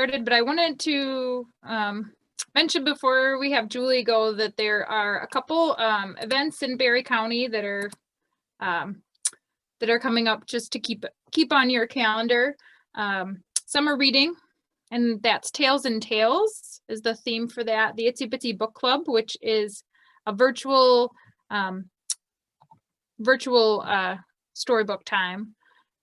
started, but I wanted to mention before we have Julie go that there are a couple events in Barry County that are coming up just to keep on your calendar. Summer reading, and that's Tales and Tales is the theme for that. The Itsy Bitsy Book Club, which is a virtual storybook time,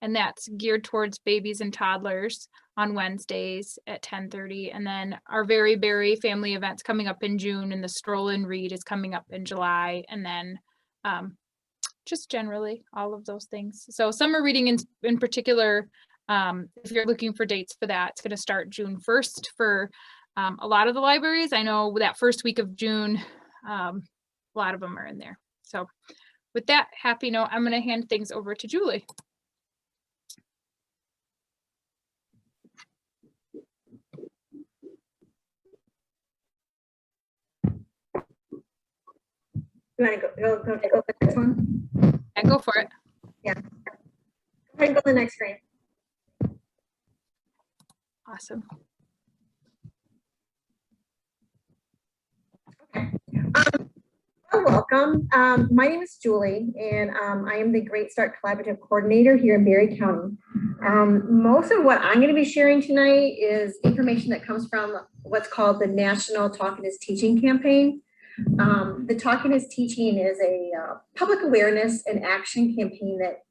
and that's geared towards babies and toddlers on Wednesdays at 10:30. And then our Very Berry family events coming up in June, and the Stroll and Read is coming up in July, and then just generally all of those things. So summer reading in particular, if you're looking for dates for that, it's going to start June 1st for a lot of the libraries. I know that first week of June, a lot of them are in there. So with that happy note, I'm going to hand things over to Julie. You want to go for the next one? Yeah, go for it. Yeah. Go ahead and go to the next screen. Awesome. Okay. Welcome. My name is Julie, and I am the Great Start Collaborative Coordinator here in Barry County. Most of what I'm going to be sharing tonight is information that comes from what's called the National Talking is Teaching campaign. The Talking is Teaching is a public awareness and action campaign that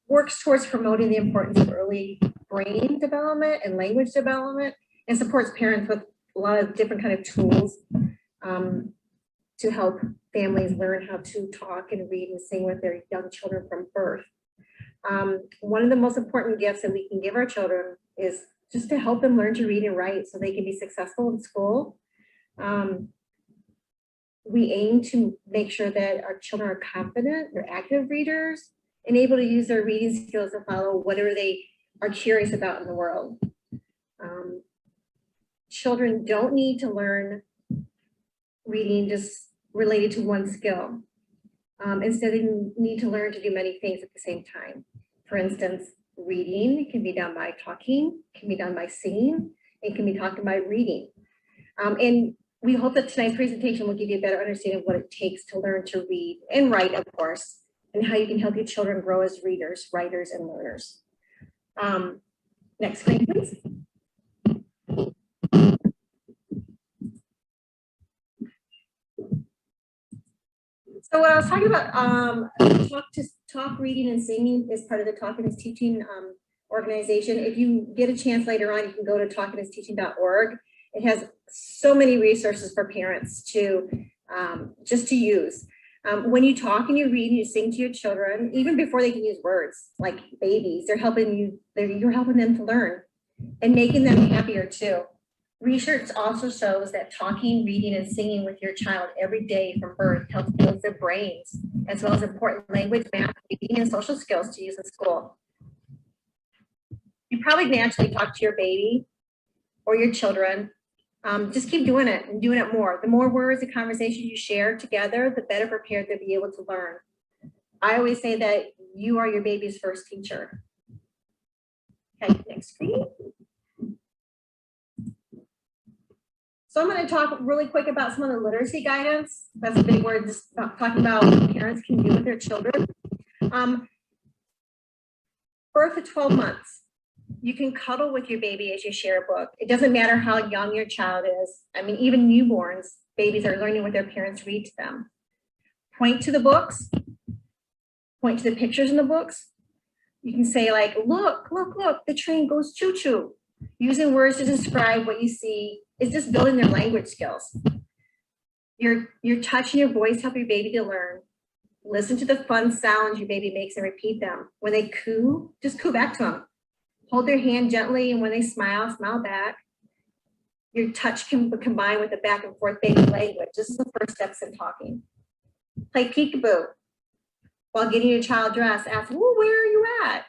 works towards promoting the importance of early brain development and language development, and supports parents with a lot of different kind of tools to help families learn how to talk and read and sing with their young children from birth. One of the most important gifts that we can give our children is just to help them learn to read and write so they can be successful in school. We aim to make sure that our children are confident, they're active readers, and able to use their reading skills to follow whatever they are curious about in the world. Children don't need to learn reading just related to one skill. Instead, they need to learn to do many things at the same time. For instance, reading can be done by talking, can be done by singing, it can be done by reading. And we hope that tonight's presentation will give you a better understanding of what it takes to learn to read and write, of course, and how you can help your children grow as readers, writers, and learners. Next screen, please. So what I was talking about, talk, reading, and singing is part of the Talking is Teaching organization. If you get a chance later on, you can go to talkingisteaching.org. It has so many resources for parents to just to use. When you talk and you read and you sing to your children, even before they can use words, like babies, you're helping them to learn and making them happier too. Research also shows that talking, reading, and singing with your child every day from birth helps build their brains, as well as important language, math, reading, and social skills to use in school. You probably naturally talk to your baby or your children. Just keep doing it and doing it more. The more words and conversations you share together, the better prepared they'll be able to learn. I always say that you are your baby's first teacher. Okay, next screen. So I'm going to talk really quick about some of the literacy guidance. That's a big word, just talking about what parents can do with their children. Birth to 12 months. You can cuddle with your baby as you share a book. It doesn't matter how young your child is. I mean, even newborns, babies are learning what their parents read to them. Point to the books. Point to the pictures in the books. You can say like, look, look, look, the train goes choo-choo. Using words to describe what you see is just building their language skills. Your touch and your voice help your baby to learn. Listen to the fun sounds your baby makes and repeat them. When they coo, just coo back to them. Hold their hand gently, and when they smile, smile back. Your touch can combine with the back and forth baby language. This is the first steps in talking. Play peekaboo. While getting your child dressed, ask, well, where are you at?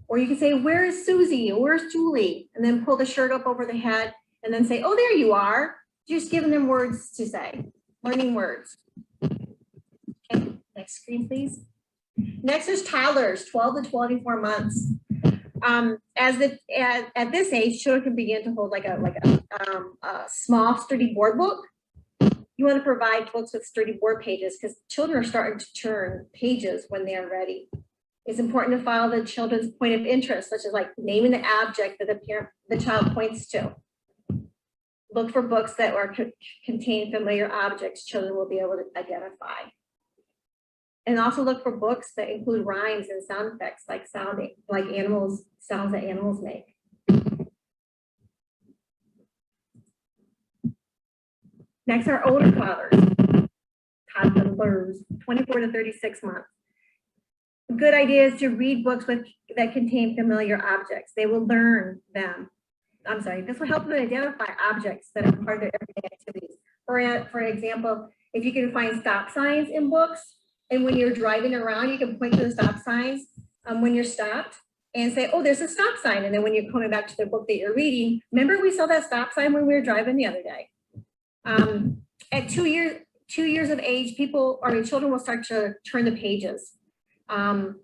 Or you can say, where is Susie? Or where's Julie? And then pull the shirt up over the head and then say, oh, there you are. Just giving them words to say, learning words. Okay, next screen, please. Next is toddlers, 12 to 24 months. At this age, children can begin to hold like a small sturdy board book. You want to provide books with sturdy board pages because children are starting to turn pages when they are ready. It's important to follow the children's point of interest, such as like naming the object that the child points to. Look for books that contain familiar objects children will be able to identify. And also look for books that include rhymes and sound effects like sounds that animals make. Next are older toddlers, 24 to 36 months. A good idea is to read books that contain familiar objects. They will learn them. This will help them identify objects that are part of their everyday activities. For example, if you can find stop signs in books, and when you're driving around, you can point to the stop signs when you're stopped and say, oh, there's a stop sign. And then when you're coming back to the book that you're reading, remember we saw that stop sign when we were driving the other day. At 2 years of age, children will start to turn the pages. That's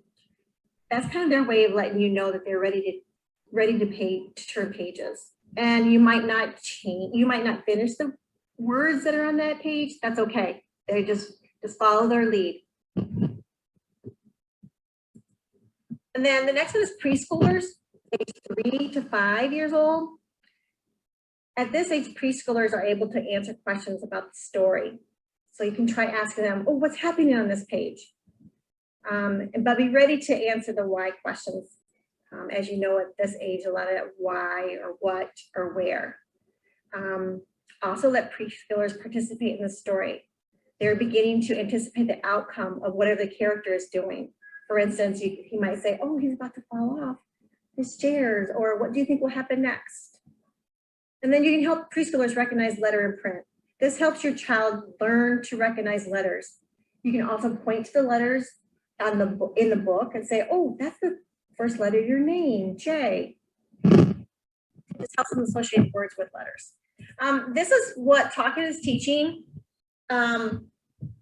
kind of their way of letting you know that they're ready to turn pages. And you might not finish the words that are on that page. That's okay. They just follow their lead. And then the next one is preschoolers, age 3 to 5 years old. At this age, preschoolers are able to answer questions about the story. So you can try asking them, oh, what's happening on this page? But be ready to answer the why questions. As you know, at this age, a lot of why or what or where. Also let preschoolers participate in the story. They're beginning to anticipate the outcome of whatever the character is doing. For instance, he might say, oh, he's about to fall off the stairs, or what do you think will happen next? And then you can help preschoolers recognize letter and print. This helps your child learn to recognize letters. You can also point to the letters in the book and say, oh, that's the first letter of your name, J. This helps them associate words with letters. This is what Talking is Teaching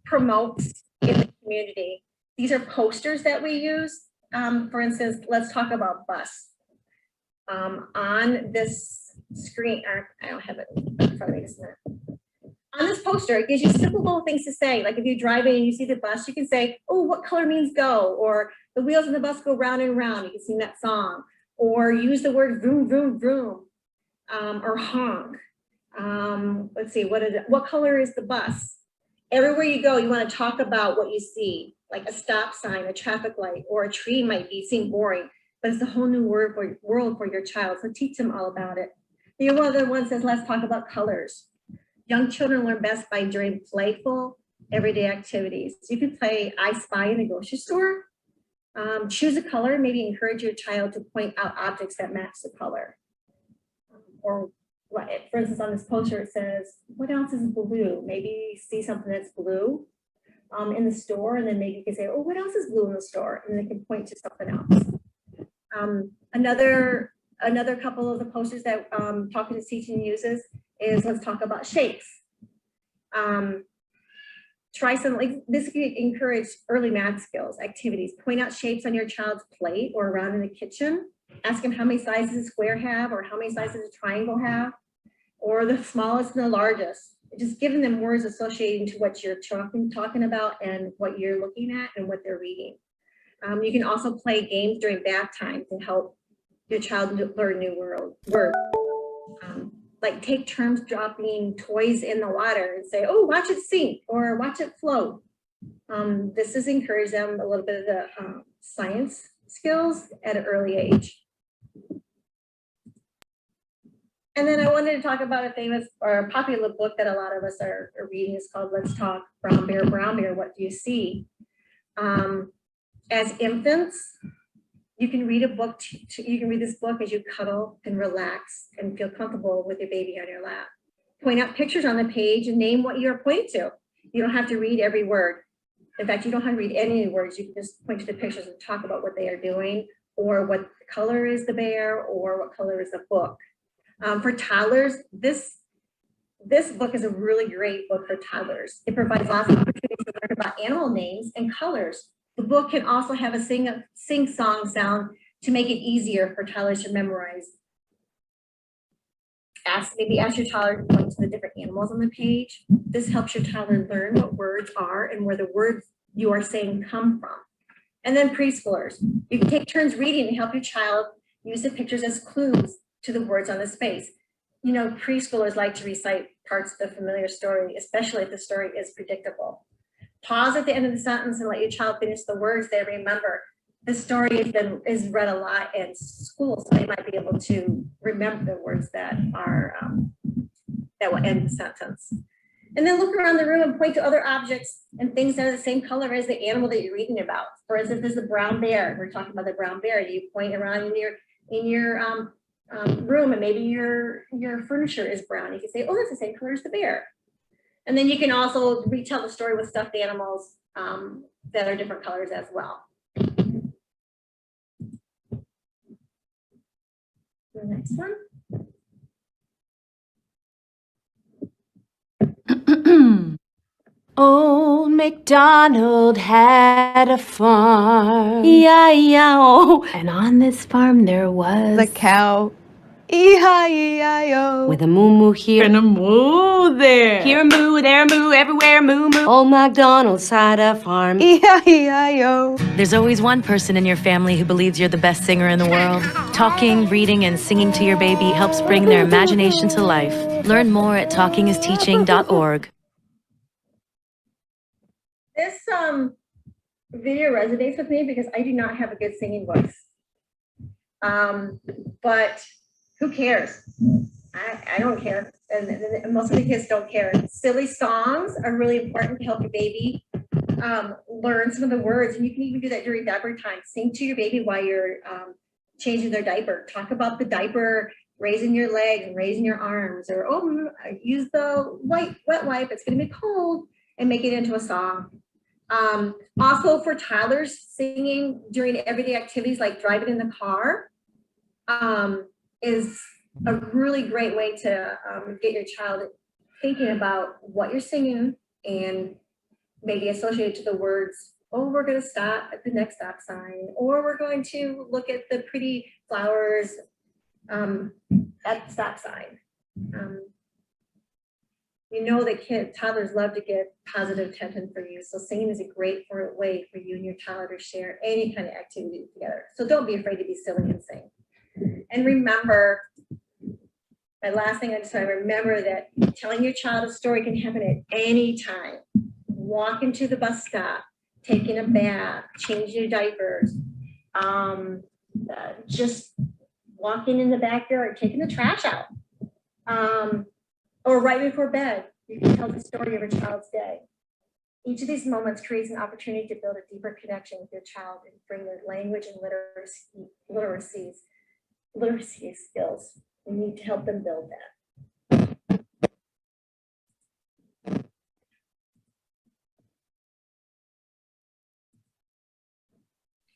promotes in the community. These are posters that we use. For instance, let's talk about bus. On this screen, I don't have it in front of me, isn't it? On this poster, it gives you simple little things to say. Like if you're driving and you see the bus, you can say, oh, what color means go? Or the wheels of the bus go round and round. You can sing that song. Or use the word vroom, vroom, vroom. Or honk. Let's see, what color is the bus? Everywhere you go, you want to talk about what you see, like a stop sign, a traffic light, or a tree might seem boring, but it's a whole new world for your child. So teach them all about it. The other one says, let's talk about colors. Young children learn best by doing playful, everyday activities. So you can play I Spy in the grocery store. Choose a color, maybe encourage your child to point out objects that match the color. Or for instance, on this poster, it says, what else is blue? Maybe see something that's blue in the store, and then maybe you can say, oh, what else is blue in the store? And they can point to something else. Another couple of the posters that Talking is Teaching uses is let's talk about shapes. Try some, like this can encourage early math skills, activities. Point out shapes on your child's plate or around in the kitchen. Ask them how many sizes a square have, or how many sizes a triangle have, or the smallest and the largest. Just giving them words associating to what you're talking about and what you're looking at and what they're reading. You can also play games during bath time to help your child learn new words. Like take turns dropping toys in the water and say, oh, watch it sink or watch it float. This has encouraged them a little bit of the science skills at an early age. And then I wanted to talk about a famous or popular book that a lot of us are reading. It's called Let's Talk Brown Bear, What Do You See? As infants, you can read a book. You can read this book as you cuddle and relax and feel comfortable with your baby on your lap. Point out pictures on the page and name what you're pointing to. You don't have to read every word. In fact, you don't have to read any words. You can just point to the pictures and talk about what they are doing, or what color is the bear, or what color is the book. For toddlers, this book is a really great book for toddlers. It provides lots of opportunities to learn about animal names and colors. The book can also have a sing-song sound to make it easier for toddlers to memorize. Maybe ask your toddler to point to the different animals on the page. This helps your toddler learn what words are and where the words you are saying come from. And then preschoolers, you can take turns reading and help your child use the pictures as clues to the words on the space. You know, preschoolers like to recite parts of the familiar story, especially if the story is predictable. Pause at the end of the sentence and let your child finish the words they remember. The story is read a lot in school, so they might be able to remember the words that are that will end the sentence. And then look around the room and point to other objects and things that are the same color as the animal that you're reading about. For instance, there's a brown bear. We're talking about the brown bear. You point around in your room, and maybe your furniture is brown. You can say, "Oh, that's the same color as the bear." And then you can also retell the story with stuffed animals that are different colors as well. The next one. Old MacDonald had a farm, E-I-E-I-O. And on this farm there was the cow, E-I-E-I-O. with a moo-moo here And a moo there. here moo, there moo, everywhere moo-moo. Old MacDonald's had a farm, E-I-E-I-O. There's always one person in your family who believes you're the best singer in the world. Talking, reading, and singing to your baby helps bring their imagination to life. Learn more at talkingisteaching.org. This video resonates with me because I do not have a good singing voice. But who cares? I don't care. And most of the kids don't care. Silly songs are really important to help your baby learn some of the words. And you can even do that during diaper time. Sing to your baby while you're changing their diaper. Talk about the diaper, raising your legs and raising your arms, or oh, use the wet wipe, it's gonna be cold, and make it into a song. Also for toddlers, singing during everyday activities like driving in the car is a really great way to get your child thinking about what you're singing and maybe associate it to the words, oh, we're going to stop at the next stop sign, or we're going to look at the pretty flowers at the stop sign. You know that toddlers love to get positive attention from you, so singing is a great way for you and your toddler to share any kind of activity together. So don't be afraid to be silly and sing. And remember, my last thing I just want to remember that telling your child a story can happen at any time. Walking to the bus stop, taking a bath, changing your diapers, just walking in the backyard, taking the trash out. Or right before bed, you can tell the story of a child's day. Each of these moments creates an opportunity to build a deeper connection with your child and bring their language and literacy skills. We need to help them build that.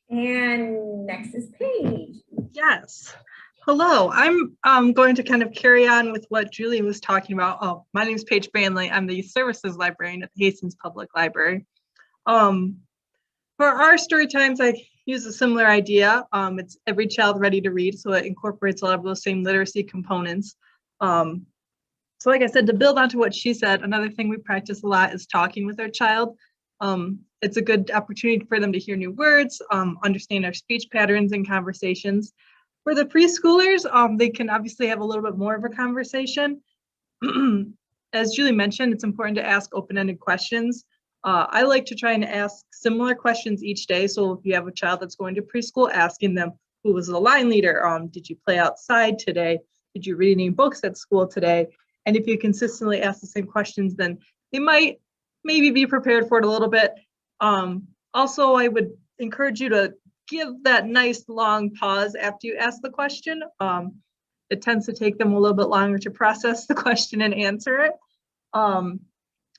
And next is Paige. Yes. Hello, I'm going to kind of carry on with what Julie was talking about. Oh, my name is Paige Branley. I'm the services librarian at the Hastings Public Library. For our story times, I use a similar idea. It's every child ready to read, so it incorporates a lot of those same literacy components. So like I said, to build onto what she said, another thing we practice a lot is talking with our child. It's a good opportunity for them to hear new words, understand our speech patterns and conversations. For the preschoolers, they can obviously have a little bit more of a conversation. As Julie mentioned, it's important to ask open-ended questions. I like to try and ask similar questions each day. So if you have a child that's going to preschool, asking them, who was the line leader? Did you play outside today? Did you read any books at school today? And if you consistently ask the same questions, then they might maybe be prepared for it a little bit. Also, I would encourage you to give that nice long pause after you ask the question. It tends to take them a little bit longer to process the question and answer it.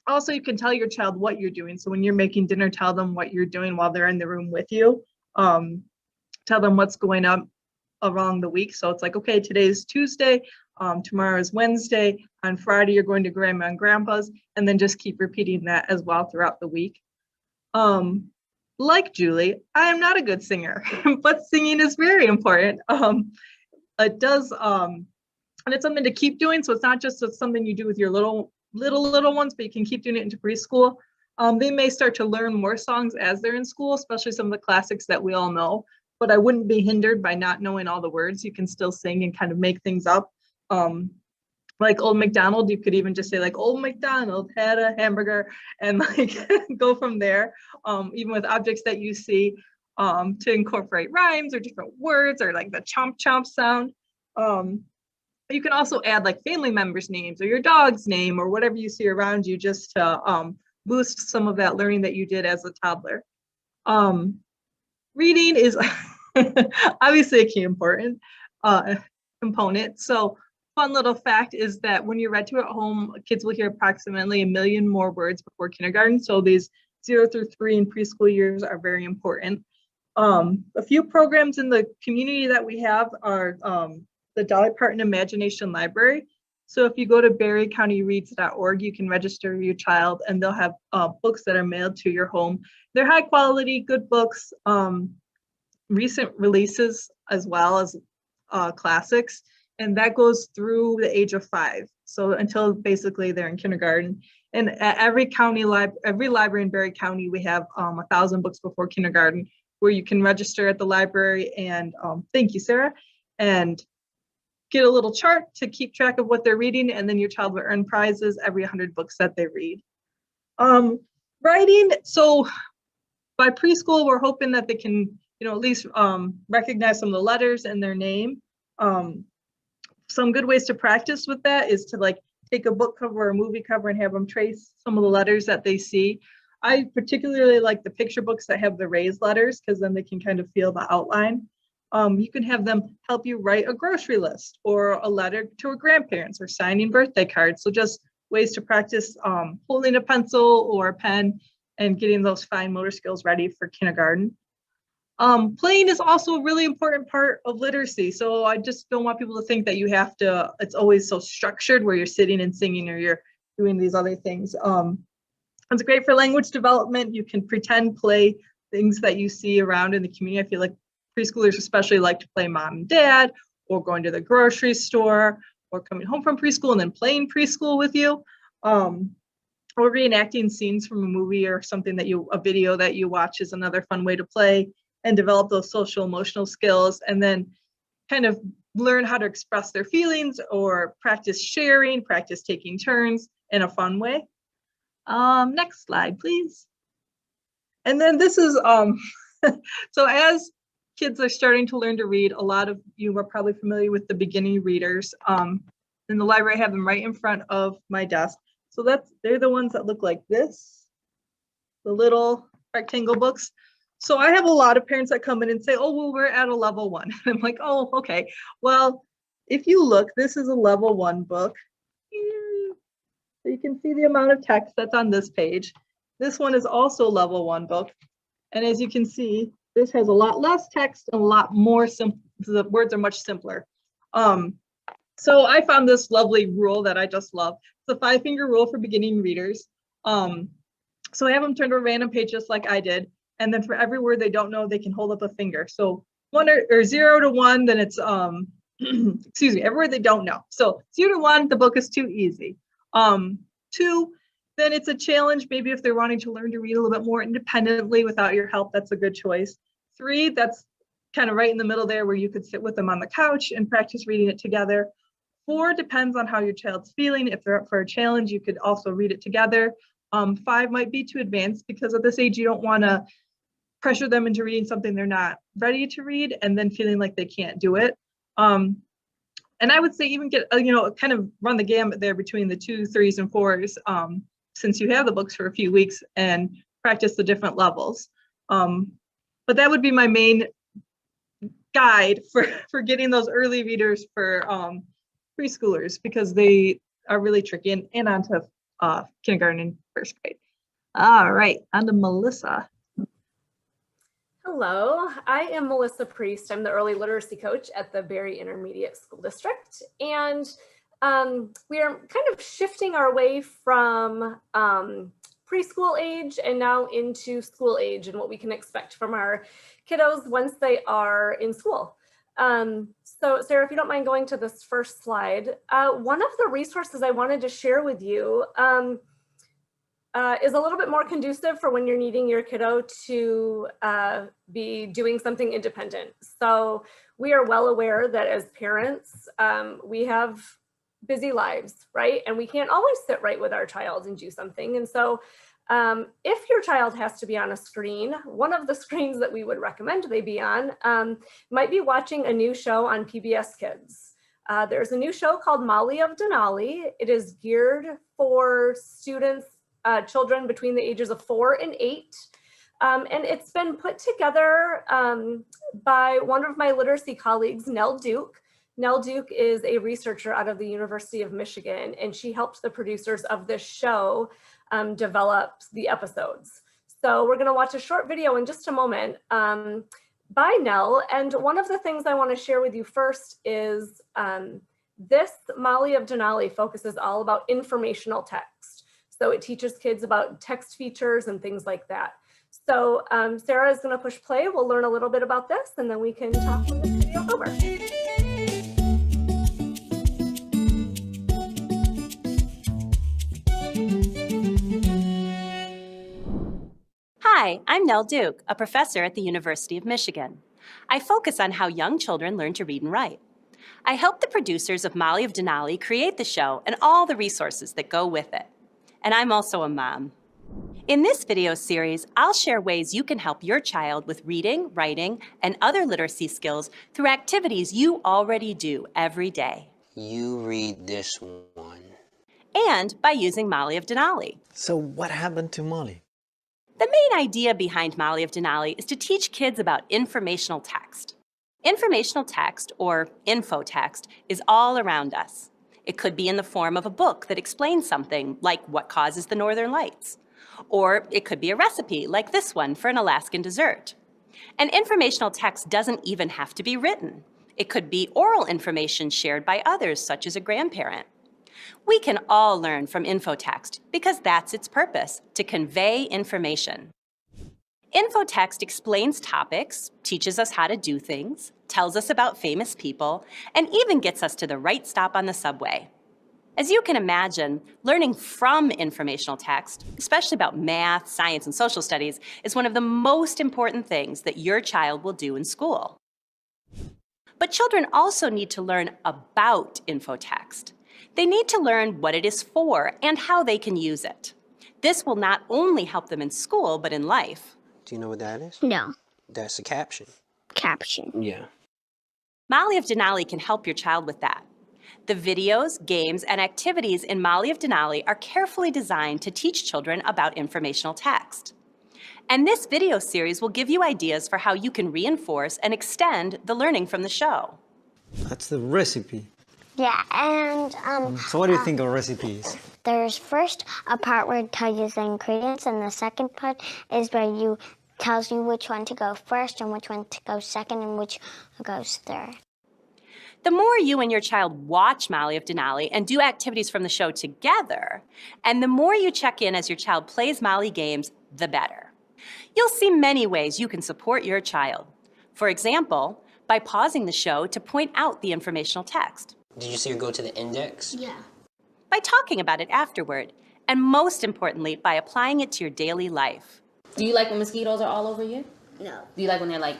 Also, you can tell your child what you're doing. So when you're making dinner, tell them what you're doing while they're in the room with you. Tell them what's going on along the week. So it's like, okay, today's Tuesday, tomorrow is Wednesday, on Friday you're going to grandma and grandpa's, and then just keep repeating that as well throughout the week. like Julie, I am not a good singer, but singing is very important. It does, and it's something to keep doing. So it's not just something you do with your little ones, but you can keep doing it into preschool. They may start to learn more songs as they're in school, especially some of the classics that we all know, but I wouldn't be hindered by not knowing all the words. You can still sing and kind of make things up. Like Old MacDonald, you could even just say like Old MacDonald had a hamburger and like go from there, even with objects that you see, to incorporate rhymes or different words or like the chomp chomp sound. You can also add like family members' names or your dog's name or whatever you see around you, just to boost some of that learning that you did as a toddler. Reading is obviously a key important component. So fun little fact is that when you read to at home, kids will hear approximately 1 million more words before kindergarten. So these 0 through 3 and preschool years are very important. A few programs in the community that we have are the Dolly Parton Imagination Library. So if you go to berrycountyreads.org, you can register your child and they'll have books that are mailed to your home. They're high quality, good books, recent releases as well as classics. And that goes through the age of 5. So until basically they're in kindergarten. And at every library in Berry County, we have 1,000 books before kindergarten where you can register at the library and thank you, Sarah, and get a little chart to keep track of what they're reading. And then your child will earn prizes every 100 books that they read. Writing, so by preschool, we're hoping that they can, at least recognize some of the letters in their name. Some good ways to practice with that is to like take a book cover or a movie cover and have them trace some of the letters that they see. I particularly like the picture books that have the raised letters because then they can kind of feel the outline. You can have them help you write a grocery list or a letter to a grandparents or signing birthday cards. So just ways to practice holding a pencil or a pen and getting those fine motor skills ready for kindergarten. Playing is also a really important part of literacy. So I just don't want people to think that you have to, it's always so structured where you're sitting and singing or you're doing these other things. It's great for language development. You can pretend play things that you see around in the community. I feel like preschoolers especially like to play mom and dad or going to the grocery store or coming home from preschool and then playing preschool with you. Or reenacting scenes from a movie or something a video that you watch is another fun way to play and develop those social emotional skills, and then kind of learn how to express their feelings or practice sharing, practice taking turns in a fun way. Next slide, please. And then this is, so as kids are starting to learn to read, a lot of you are probably familiar with the beginning readers. In the library, I have them right in front of my desk. So they're the ones that look like this, the little rectangle books. So I have a lot of parents that come in and say, oh, well, we're at a level 1. And I'm like, oh, okay. Well, if you look, this is a level 1 book. So you can see the amount of text that's on this page. This one is also a level 1 book. And as you can see, this has a lot less text and a lot more simple. The words are much simpler. So I found this lovely rule that I just love. It's a 5-finger rule for beginning readers. So I have them turn to a random page just like I did. And then for every word they don't know, they can hold up a finger. So 1 or 0 to 1, then it's, excuse me, every word they don't know. So 0 to 1, the book is too easy. 2, then it's a challenge. Maybe if they're wanting to learn to read a little bit more independently without your help, that's a good choice. 3, that's kind of right in the middle there where you could sit with them on the couch and practice reading it together. 4 depends on how your child's feeling. If they're up for a challenge, you could also read it together. 5 might be too advanced because at this age, you don't want to pressure them into reading something they're not ready to read and then feeling like they can't do it. And I would say even get, kind of run the gamut there between the 2s, 3s, and 4s, since you have the books for a few weeks and practice the different levels. But that would be my main guide for getting those early readers for preschoolers because they are really tricky and onto kindergarten and 1st grade. All right, on to Melissa. Hello, I am Melissa Priest. I'm the early literacy coach at the Berry Intermediate School District. And we are kind of shifting our way from preschool age and now into school age and what we can expect from our kiddos once they are in school. So Sarah, if you don't mind going to this first slide, one of the resources I wanted to share with you is a little bit more conducive for when you're needing your kiddo to be doing something independent. So we are well aware that as parents, we have busy lives, right? And we can't always sit right with our child and do something. And so if your child has to be on a screen, one of the screens that we would recommend they be on might be watching a new show on PBS Kids. There's a new show called Molly of Denali. It is geared for students, children between the ages of 4 and 8. And it's been put together by one of my literacy colleagues, Nell Duke. Nell Duke is a researcher out of the University of Michigan, and she helped the producers of this show develop the episodes. So we're going to watch a short video in just a moment by Nell. And one of the things I want to share with you first is this Molly of Denali focuses all about informational text. So it teaches kids about text features and things like that. So Sarah is going to push play. We'll learn a little bit about this, and then we can talk when this video is over. Hi, I'm Nell Duke, a professor at the University of Michigan. I focus on how young children learn to read and write. I help the producers of Molly of Denali create the show and all the resources that go with it. And I'm also a mom. In this video series, I'll share ways you can help your child with reading, writing, and other literacy skills through activities you already do every day. You read this one. And by using Molly of Denali. So what happened to Molly? The main idea behind Molly of Denali is to teach kids about informational text. Informational text, or infotext, is all around us. It could be in the form of a book that explains something, like what causes the northern lights. Or it could be a recipe, like this one for an Alaskan dessert. And informational text doesn't even have to be written. It could be oral information shared by others, such as a grandparent. We can all learn from infotext because that's its purpose, to convey information. Infotext explains topics, teaches us how to do things, tells us about famous people, and even gets us to the right stop on the subway. As you can imagine, learning from informational text, especially about math, science, and social studies, is one of the most important things that your child will do in school. But children also need to learn about infotext. They need to learn what it is for and how they can use it. This will not only help them in school, but in life. Do you know what that is? No. That's a caption. Caption. Yeah. Molly of Denali can help your child with that. The videos, games, and activities in Molly of Denali are carefully designed to teach children about informational text. And this video series will give you ideas for how you can reinforce and extend the learning from the show. That's the recipe. Yeah, and So what do you think of recipes? there's first a part where it tells you the ingredients, and the second part is where you tells you which one to go first and which one to go second and which goes third. The more you and your child watch Molly of Denali and do activities from the show together, and the more you check in as your child plays Molly games, the better. You'll see many ways you can support your child. For example, by pausing the show to point out the informational text. Did you see her go to the index? Yeah. By talking about it afterward, and most importantly, by applying it to your daily life. Do you like when mosquitoes are all over you? No. Do you like when they're like,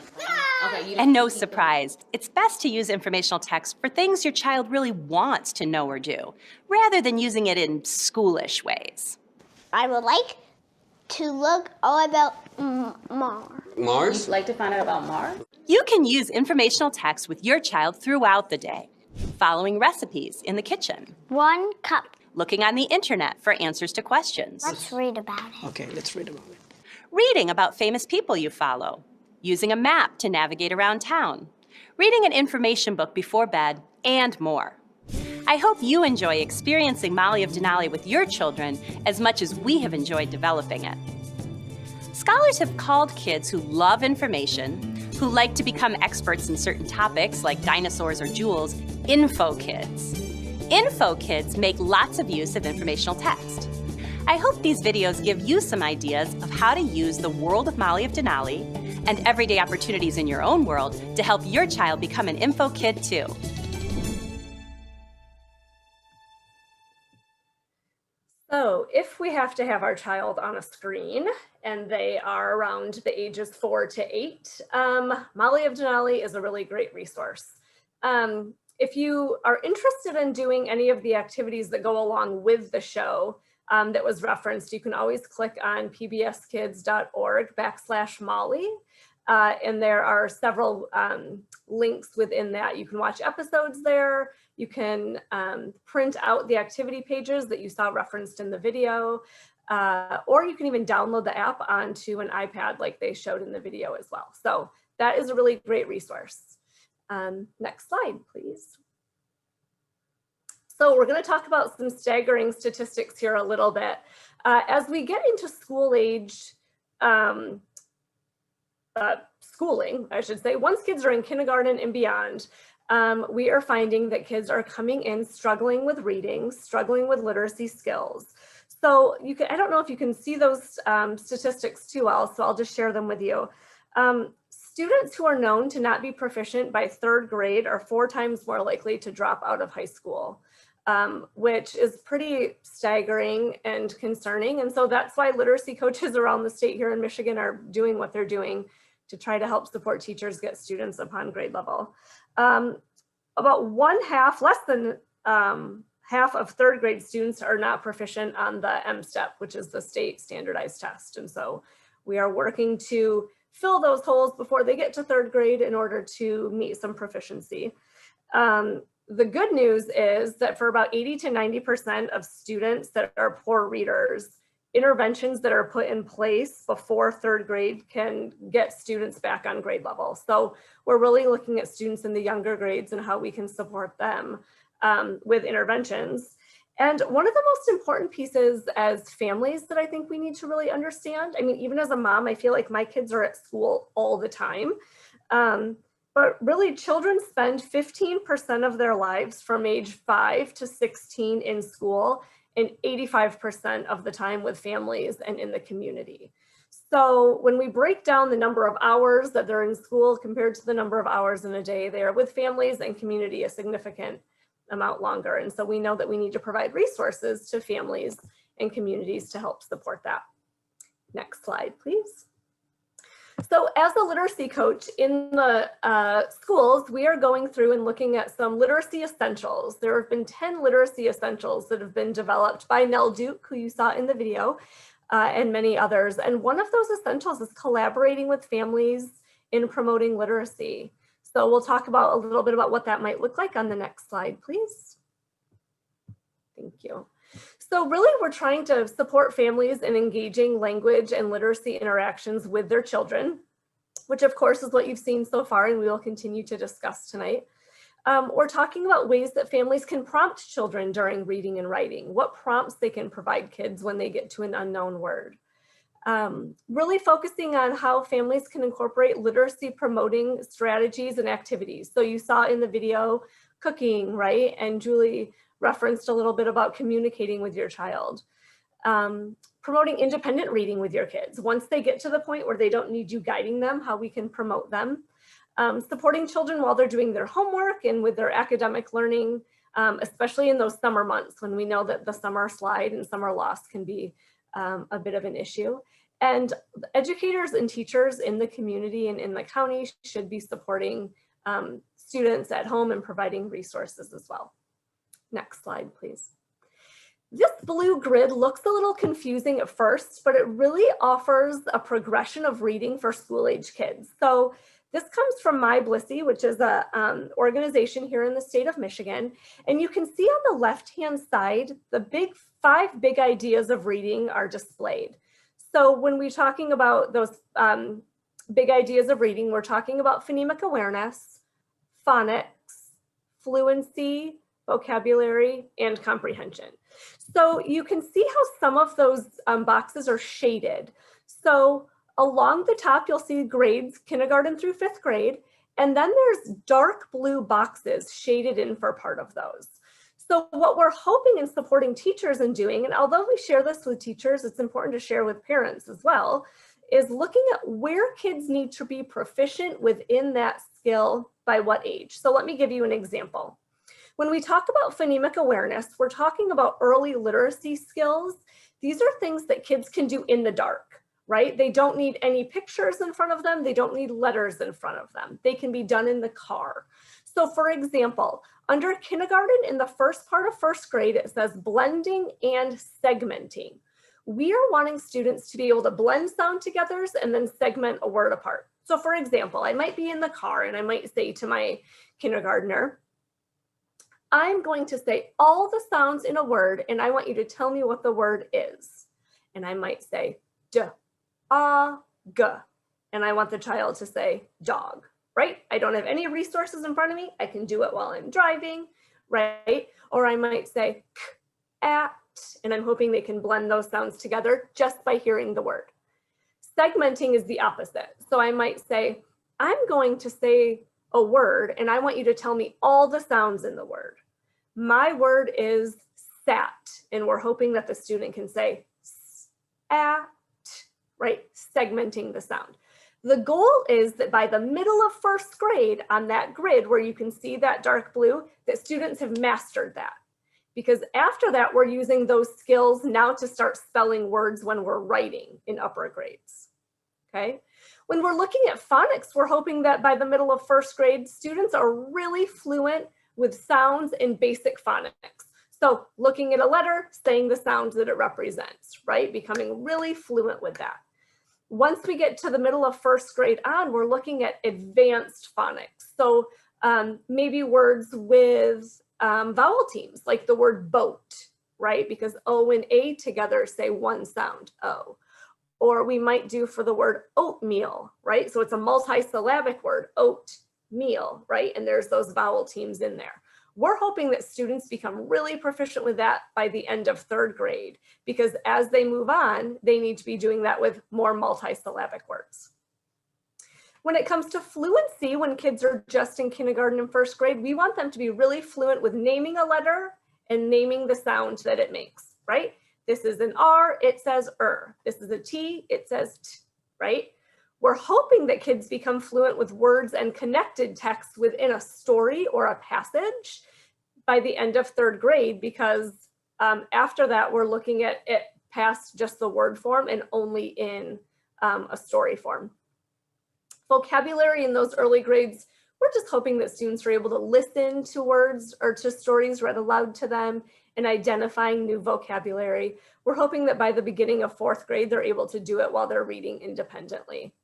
okay, you And no surprise, it's best to use informational text for things your child really wants to know or do, rather than using it in schoolish ways. I would like to look all about Mars. Mars? You'd like to find out about Mars? You can use informational text with your child throughout the day, following recipes in the kitchen, 1 cup. looking on the internet for answers to questions, Let's read about it. Okay, let's read about it. reading about famous people you follow, using a map to navigate around town, reading an information book before bed, and more. I hope you enjoy experiencing Molly of Denali with your children as much as we have enjoyed developing it. Scholars have called kids who love information, who like to become experts in certain topics like dinosaurs or jewels, info kids. Info kids make lots of use of informational text. I hope these videos give you some ideas of how to use the world of Molly of Denali and everyday opportunities in your own world to help your child become an info kid too. So if we have to have our child on a screen and they are around the ages 4 to 8, Molly of Denali is a really great resource. If you are interested in doing any of the activities that go along with the show that was referenced, you can always click on pbskids.org/Molly. And there are several links within that. You can watch episodes there. You can print out the activity pages that you saw referenced in the video, or you can even download the app onto an iPad like they showed in the video as well. So that is a really great resource. Next slide, please. So we're going to talk about some staggering statistics here a little bit. As we get into school age schooling, I should say, once kids are in kindergarten and beyond, we are finding that kids are coming in struggling with reading, struggling with literacy skills. So you can, I don't know if you can see those statistics too well, so I'll just share them with you. Students who are known to not be proficient by 3rd grade are 4 times more likely to drop out of high school, which is pretty staggering and concerning. And so that's why literacy coaches around the state here in Michigan are doing what they're doing to try to help support teachers get students upon grade level. About less than half of 3rd grade students are not proficient on the MSTEP, which is the state standardized test. And so we are working to fill those holes before they get to 3rd grade in order to meet some proficiency. The good news is that for about 80 to 90% of students that are poor readers, interventions that are put in place before 3rd grade can get students back on grade level. So we're really looking at students in the younger grades and how we can support them with interventions. And one of the most important pieces as families that I think we need to really understand, I mean, even as a mom, I feel like my kids are at school all the time. But really, children spend 15% of their lives from age 5 to 16 in school, and 85% of the time with families and in the community. So when we break down the number of hours that they're in school compared to the number of hours in a day, they are with families and community a significant amount longer. And so we know that we need to provide resources to families and communities to help support that. Next slide, please. So as a literacy coach in the schools, we are going through and looking at some literacy essentials. There have been 10 literacy essentials that have been developed by Nell Duke, who you saw in the video, and many others. And one of those essentials is collaborating with families in promoting literacy. So we'll talk about a little bit about what that might look like on the next slide, please. Thank you. So really, we're trying to support families in engaging language and literacy interactions with their children, which of course is what you've seen so far and we will continue to discuss tonight. We're talking about ways that families can prompt children during reading and writing, what prompts they can provide kids when they get to an unknown word. Really focusing on how families can incorporate literacy promoting strategies and activities. So you saw in the video cooking, right? And Julie referenced a little bit about communicating with your child. Promoting independent reading with your kids. Once they get to the point where they don't need you guiding them, how we can promote them. Supporting children while they're doing their homework and with their academic learning, especially in those summer months when we know that the summer slide and summer loss can be a bit of an issue. And educators and teachers in the community and in the county should be supporting students at home and providing resources as well. Next slide, please. This blue grid looks a little confusing at first, but it really offers a progression of reading for school-age kids. So this comes from MyBlissy, which is an organization here in the state of Michigan. And you can see on the left-hand side, the 5 big ideas of reading are displayed. So when we're talking about those big ideas of reading, we're talking about phonemic awareness, phonics, fluency, vocabulary, and comprehension. So you can see how some of those boxes are shaded. So along the top, you'll see grades, kindergarten through 5th grade, and then there's dark blue boxes shaded in for part of those. So what we're hoping and supporting teachers in doing, and although we share this with teachers, it's important to share with parents as well, is looking at where kids need to be proficient within that skill by what age. So let me give you an example. When we talk about phonemic awareness, we're talking about early literacy skills. These are things that kids can do in the dark, right? They don't need any pictures in front of them. They don't need letters in front of them. They can be done in the car. So for example, under kindergarten, in the first part of first grade, it says blending and segmenting. We are wanting students to be able to blend sound together and then segment a word apart. So for example, I might be in the car and I might say to my kindergartner, I'm going to say all the sounds in a word and I want you to tell me what the word is. And I might say d, a, g, and I want the child to say dog, right? I don't have any resources in front of me. I can do it while I'm driving, right? Or I might say k, at, and I'm hoping they can blend those sounds together just by hearing the word. Segmenting is the opposite. So I might say, I'm going to say a word and I want you to tell me all the sounds in the word. My word is sat, and we're hoping that the student can say at, right? Segmenting the sound. The goal is that by the middle of first grade on that grid where you can see that dark blue, that students have mastered that. Because after that, we're using those skills now to start spelling words when we're writing in upper grades, okay? When we're looking at phonics, we're hoping that by the middle of first grade, students are really fluent with sounds and basic phonics. So looking at a letter, saying the sounds that it represents, right? Becoming really fluent with that. Once we get to the middle of first grade on, we're looking at advanced phonics. So maybe words with vowel teams, like the word boat, right? Because O and A together say one sound, O. Or we might do for the word oatmeal, right? So it's a multi-syllabic word, oatmeal, right? And there's those vowel teams in there. We're hoping that students become really proficient with that by the end of third grade, because as they move on, they need to be doing that with more multi-syllabic words. When it comes to fluency, when kids are just in kindergarten and first grade, we want them to be really fluent with naming a letter and naming the sound that it makes, right? This is an R, it says This is a T, it says T, right? We're hoping that kids become fluent with words and connected text within a story or a passage by the end of third grade, because after that, we're looking at it past just the word form and only in a story form. Vocabulary in those early grades, we're just hoping that students are able to listen to words or to stories read aloud to them and identifying new vocabulary. We're hoping that by the beginning of fourth grade, they're able to do it while they're reading independently.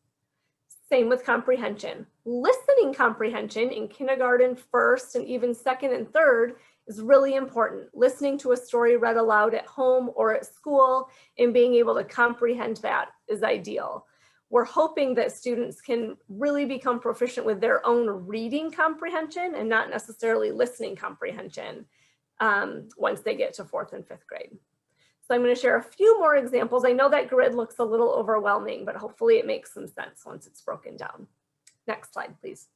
Same with comprehension. Listening comprehension in kindergarten, first, and even second and third is really important. Listening to a story read aloud at home or at school and being able to comprehend that is ideal. We're hoping that students can really become proficient with their own reading comprehension and not necessarily listening comprehension once they get to fourth and fifth grade. So I'm going to share a few more examples. I know that grid looks a little overwhelming, but hopefully it makes some sense once it's broken down. Next slide, please.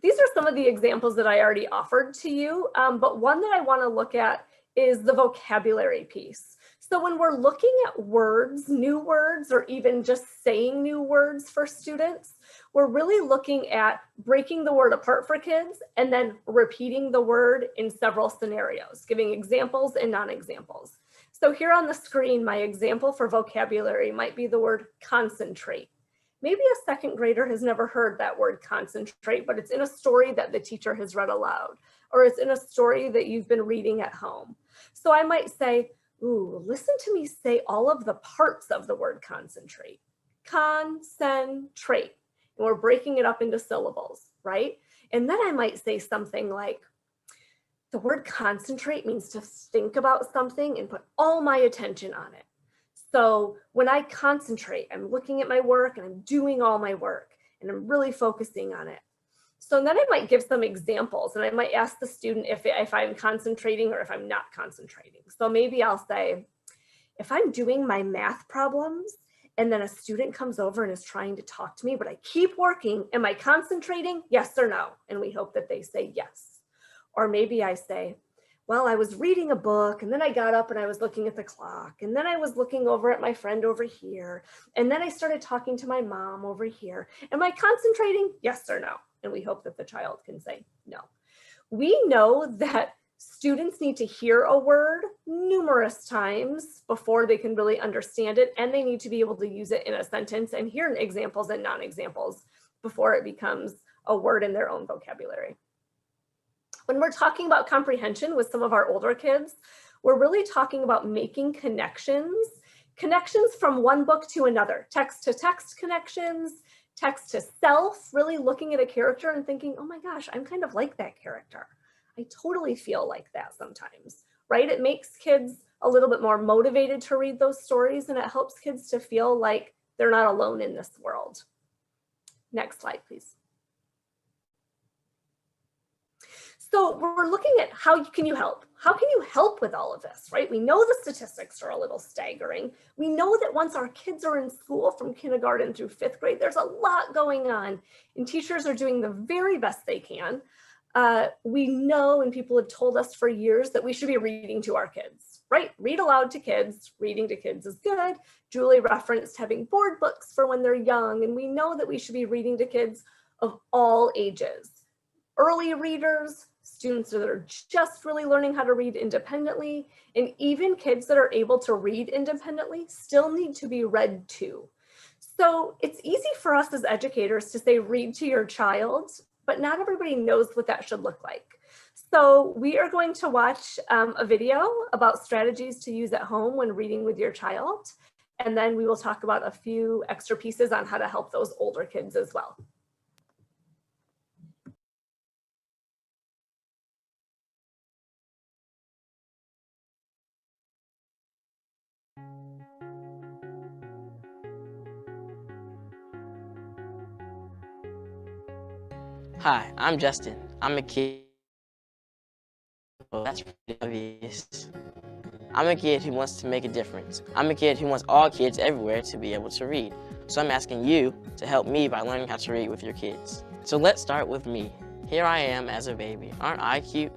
These are some of the examples that I already offered to you, but one that I want to look at is the vocabulary piece. So when we're looking at words, new words, or even just saying new words for students, we're really looking at breaking the word apart for kids and then repeating the word in several scenarios, giving examples and non-examples. So here on the screen, my example for vocabulary might be the word concentrate. Maybe a second grader has never heard that word concentrate, but it's in a story that the teacher has read aloud, or it's in a story that you've been reading at home. So I might say, ooh, listen to me say all of the parts of the word concentrate. Concentrate. And we're breaking it up into syllables, right? And then I might say something like, the word concentrate means to think about something and put all my attention on it. So when I concentrate, I'm looking at my work and I'm doing all my work and I'm really focusing on it. So then I might give some examples and I might ask the student if I'm concentrating or if I'm not concentrating. So maybe I'll say, if I'm doing my math problems and then a student comes over and is trying to talk to me, but I keep working, am I concentrating? Yes or no? And we hope that they say yes. Or maybe I say, well, I was reading a book and then I got up and I was looking at the clock and then I was looking over at my friend over here. And then I started talking to my mom over here. Am I concentrating? Yes or no? And we hope that the child can say no. We know that students need to hear a word numerous times before they can really understand it, and they need to be able to use it in a sentence and hear examples and non-examples before it becomes a word in their own vocabulary. When we're talking about comprehension with some of our older kids, we're really talking about making connections from one book to another, text to text connections, text to self, really looking at a character and thinking, oh my gosh, I'm kind of like that character. I totally feel like that sometimes, right? It makes kids a little bit more motivated to read those stories, and it helps kids to feel like they're not alone in this world. Next slide, please. So we're looking at how can you help? How can you help with all of this, right? We know the statistics are a little staggering. We know that once our kids are in school from kindergarten through 5th grade, there's a lot going on, and teachers are doing the very best they can. We know, and people have told us for years, that we should be reading to our kids, right? Read aloud to kids. Reading to kids is good. Julie referenced having board books for when they're young, and we know that we should be reading to kids of all ages. Early readers, students that are just really learning how to read independently, and even kids that are able to read independently still need to be read to. So it's easy for us as educators to say read to your child, but not everybody knows what that should look like. So we are going to watch a video about strategies to use at home when reading with your child, and then we will talk about a few extra pieces on how to help those older kids as well. Hi, I'm Justin. I'm a kid. Well, that's pretty obvious. I'm a kid who wants to make a difference. I'm a kid who wants all kids everywhere to be able to read. So I'm asking you to help me by learning how to read with your kids. So let's start with me. Here I am as a baby. Aren't I cute?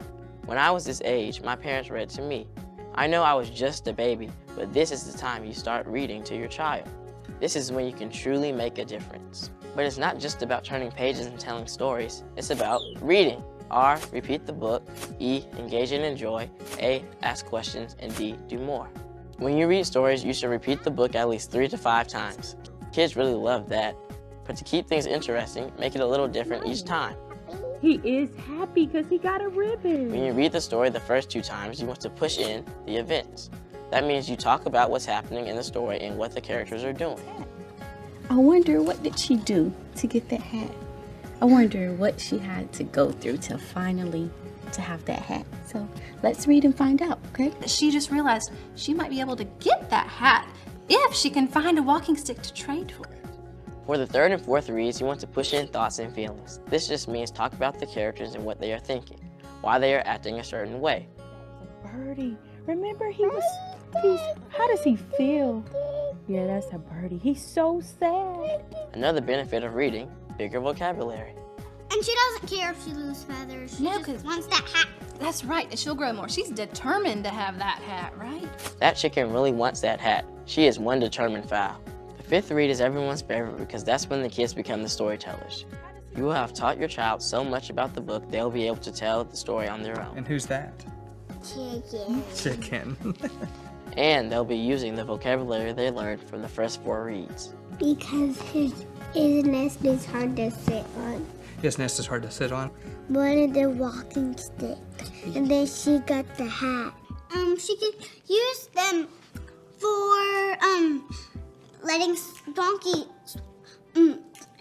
When I was this age, my parents read to me. I know I was just a baby, but this is the time you start reading to your child. This is when you can truly make a difference. But it's not just about turning pages and telling stories. It's about reading. R, repeat the book. E, engage and enjoy. A, ask questions. And D, do more. When you read stories, you should repeat the book at least 3 to 5 times. Kids really love that. But to keep things interesting, make it a little different each time. He is happy because he got a ribbon. When you read the story the first 2 times, you want to push in the events. That means you talk about what's happening in the story and what the characters are doing. I wonder, what did she do to get that hat? I wonder what she had to go through to finally to have that hat. So let's read and find out, okay? She just realized she might be able to get that hat if she can find a walking stick to trade for it. For the 3rd and 4th reads, you want to push in thoughts and feelings. This just means talk about the characters and what they are thinking, why they are acting a certain way. Birdie, remember how does he feel? Yeah, that's a birdie. He's so sad. Another benefit of reading, bigger vocabulary. And she doesn't care if she loses feathers. She just wants that hat. That's right, and she'll grow more. She's determined to have that hat, right? That chicken really wants that hat. She is one determined fowl. The 5th read is everyone's favorite because that's when the kids become the storytellers. You will have taught your child so much about the book, they'll be able to tell the story on their own. And who's that? Chicken. Chicken. And they'll be using the vocabulary they learned from the first 4 reads. Because his nest is hard to sit on. His nest is hard to sit on. Wanted the walking stick. And then she got the hat. She could use them for letting Donkey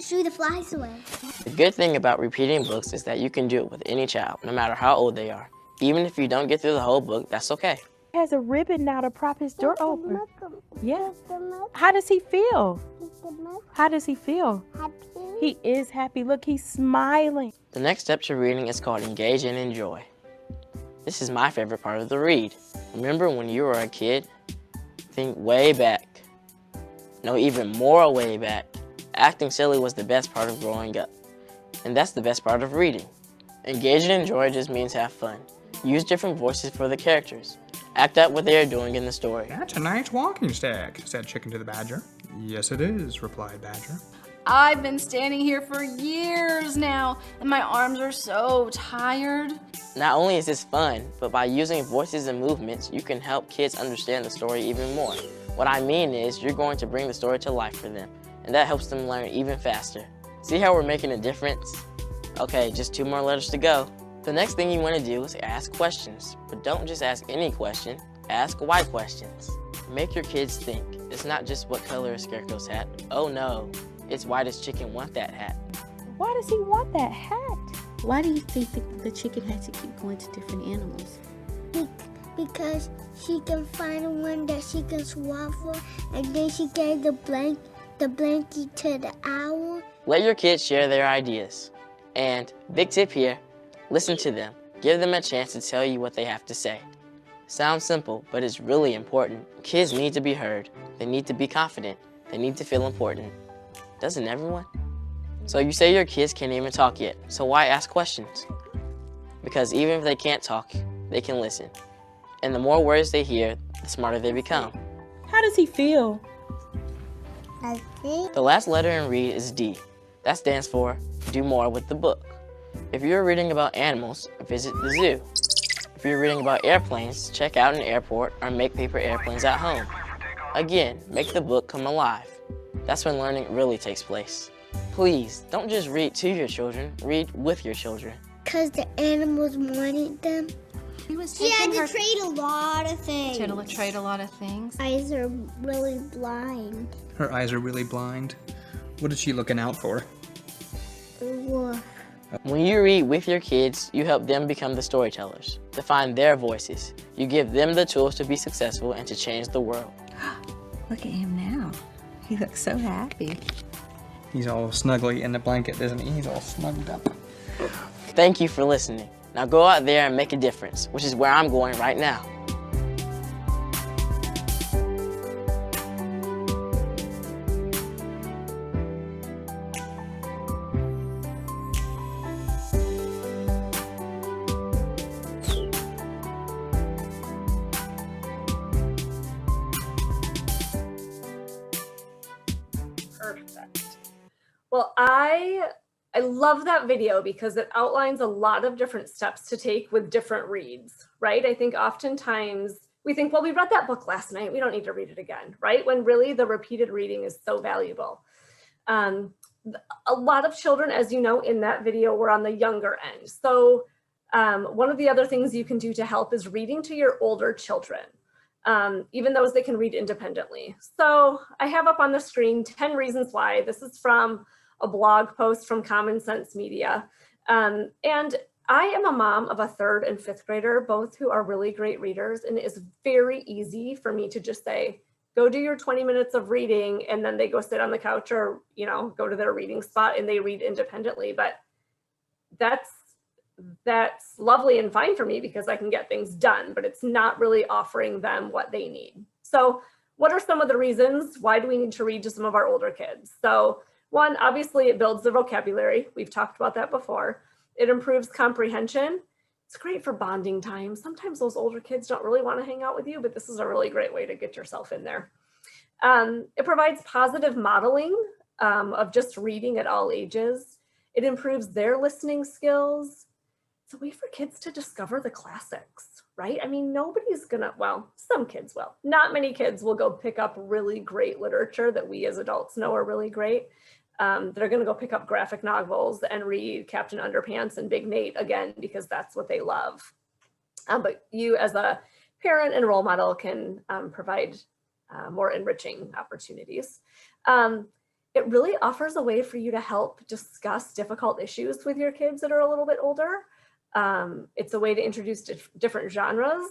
shoo the flies away. The good thing about repeating books is that you can do it with any child, no matter how old they are. Even if you don't get through the whole book, that's okay. He has a ribbon now to prop his door open. Yeah. How does he feel? How does he feel? Happy. He is happy. Look, he's smiling. The next step to reading is called engage and enjoy. This is my favorite part of the read. Remember when you were a kid? Think way back. No, even more way back. Acting silly was the best part of growing up. And that's the best part of reading. Engage and enjoy just means have fun. Use different voices for the characters. Act out what they are doing in the story. That's a nice walking stick, said Chicken to the Badger. Yes, it is, replied Badger. I've been standing here for years now, and my arms are so tired. Not only is this fun, but by using voices and movements, you can help kids understand the story even more. What I mean is, you're going to bring the story to life for them, and that helps them learn even faster. See how we're making a difference? Okay, just 2 more letters to go. The next thing you want to do is ask questions, but don't just ask any question, ask why questions. Make your kids think. It's not just what color is Scarecrow's hat. Oh no, it's why does Chicken want that hat? Why does he want that hat? Why do you think the chicken had to keep going to different animals? Because she can find one that she can swap for, and then she gave the blankie to the owl. Let your kids share their ideas. And big tip here, listen to them. Give them a chance to tell you what they have to say. Sounds simple, but it's really important. Kids need to be heard. They need to be confident. They need to feel important. Doesn't everyone? So you say your kids can't even talk yet, so why ask questions? Because even if they can't talk, they can listen. And the more words they hear, the smarter they become. How does he feel? I think. The last letter in read is D. That stands for do more with the book. If you're reading about animals, visit the zoo. If you're reading about airplanes, check out an airport or make paper airplanes at home. Again, make the book come alive. That's when learning really takes place. Please, don't just read to your children, read with your children. Because the animals wanted them. She had to trade a lot of things. She had to trade a lot of things. Eyes are really blind. Her eyes are really blind. What is she looking out for? Wolf. When you read with your kids, you help them become the storytellers, to find their voices. You give them the tools to be successful and to change the world. Look at him now. He looks so happy. He's all snuggly in the blanket, isn't he? He's all snugged up. Thank you for listening. Now go out there and make a difference, which is where I'm going right now. Perfect. Well, I love that video because it outlines a lot of different steps to take with different reads, right? I think oftentimes we think, well, we read that book last night, we don't need to read it again, right? When really the repeated reading is so valuable. A lot of children, as you know, in that video were on the younger end. So one of the other things you can do to help is reading to your older children. Even those that can read independently. So I have up on the screen 10 reasons why. This is from a blog post from Common Sense Media. And I am a mom of a 3rd and 5th grader, both who are really great readers. And it is very easy for me to just say, go do your 20 minutes of reading, and then they go sit on the couch or, you know, go to their reading spot and they read independently. But that's lovely and fine for me because I can get things done, but it's not really offering them what they need. So what are some of the reasons? Why do we need to read to some of our older kids? So one, obviously it builds their vocabulary. We've talked about that before. It improves comprehension. It's great for bonding time. Sometimes those older kids don't really want to hang out with you, but this is a really great way to get yourself in there. It provides positive modeling of just reading at all ages. It improves their listening skills. It's a way for kids to discover the classics, right? I mean, nobody's gonna, well, some kids will. Not many kids will go pick up really great literature that we as adults know are really great. They're gonna go pick up graphic novels and read Captain Underpants and Big Nate again, because that's what they love. But you as a parent and role model can provide more enriching opportunities. It really offers a way for you to help discuss difficult issues with your kids that are a little bit older. It's a way to introduce different genres.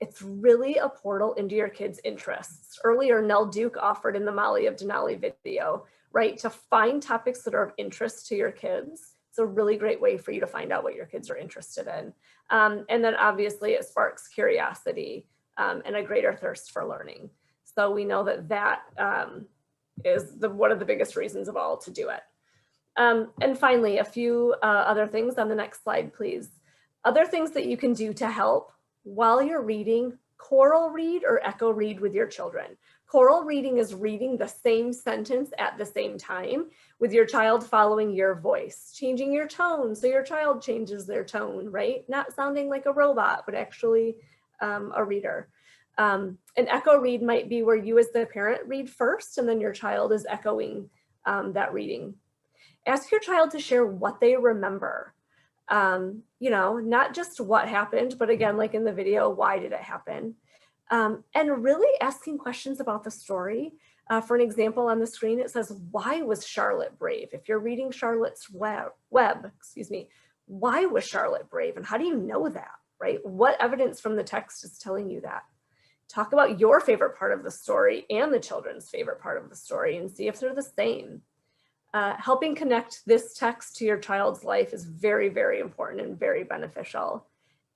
It's really a portal into your kids' interests. Earlier, Nell Duke offered in the Molly of Denali video, right, to find topics that are of interest to your kids. It's a really great way for you to find out what your kids are interested in. And then obviously it sparks curiosity and a greater thirst for learning. So we know that that is one of the biggest reasons of all to do it. And finally, a few other things on the next slide, please. Other things that you can do to help while you're reading, choral read or echo read with your children. Choral reading is reading the same sentence at the same time with your child following your voice, changing your tone so your child changes their tone, right? Not sounding like a robot, but actually a reader. An echo read might be where you as the parent read first and then your child is echoing that reading. Ask your child to share what they remember. You know, not just what happened, but again, like in the video, why did it happen? And really asking questions about the story. For an example on the screen, it says, why was Charlotte brave? If you're reading Charlotte's Web, excuse me, why was Charlotte brave? And how do you know that, right? What evidence from the text is telling you that? Talk about your favorite part of the story and the children's favorite part of the story and see if they're the same. Helping connect this text to your child's life is very, very important and very beneficial.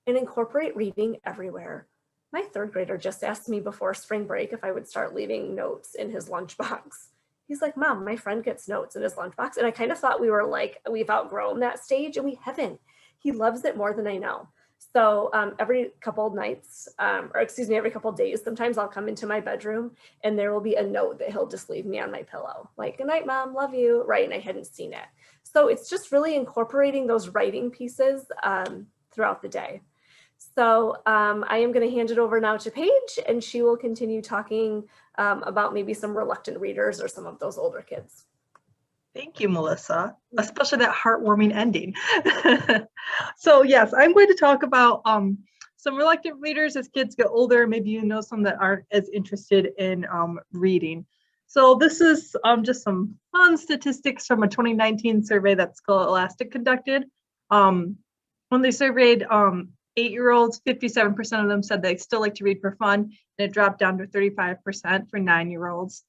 And incorporate reading everywhere. My third grader just asked me before spring break if I would start leaving notes in his lunchbox. He's like, Mom, my friend gets notes in his lunchbox. And I kind of thought we were like, we've outgrown that stage, and we haven't. He loves it more than I know. So every couple of nights, every couple of days, sometimes I'll come into my bedroom and there will be a note that he'll just leave me on my pillow. Like, good night, Mom, love you, right? And I hadn't seen it. So it's just really incorporating those writing pieces throughout the day. So I am going to hand it over now to Paige, and she will continue talking about maybe some reluctant readers or some of those older kids. Thank you, Melissa, especially that heartwarming ending. So yes, I'm going to talk about some reluctant readers as kids get older. Maybe you know some that aren't as interested in reading. So this is just some fun statistics from a 2019 survey that Scholastic conducted. When they surveyed 8-year-olds, 57% of them said they still like to read for fun, and it dropped down to 35% for 9-year-olds.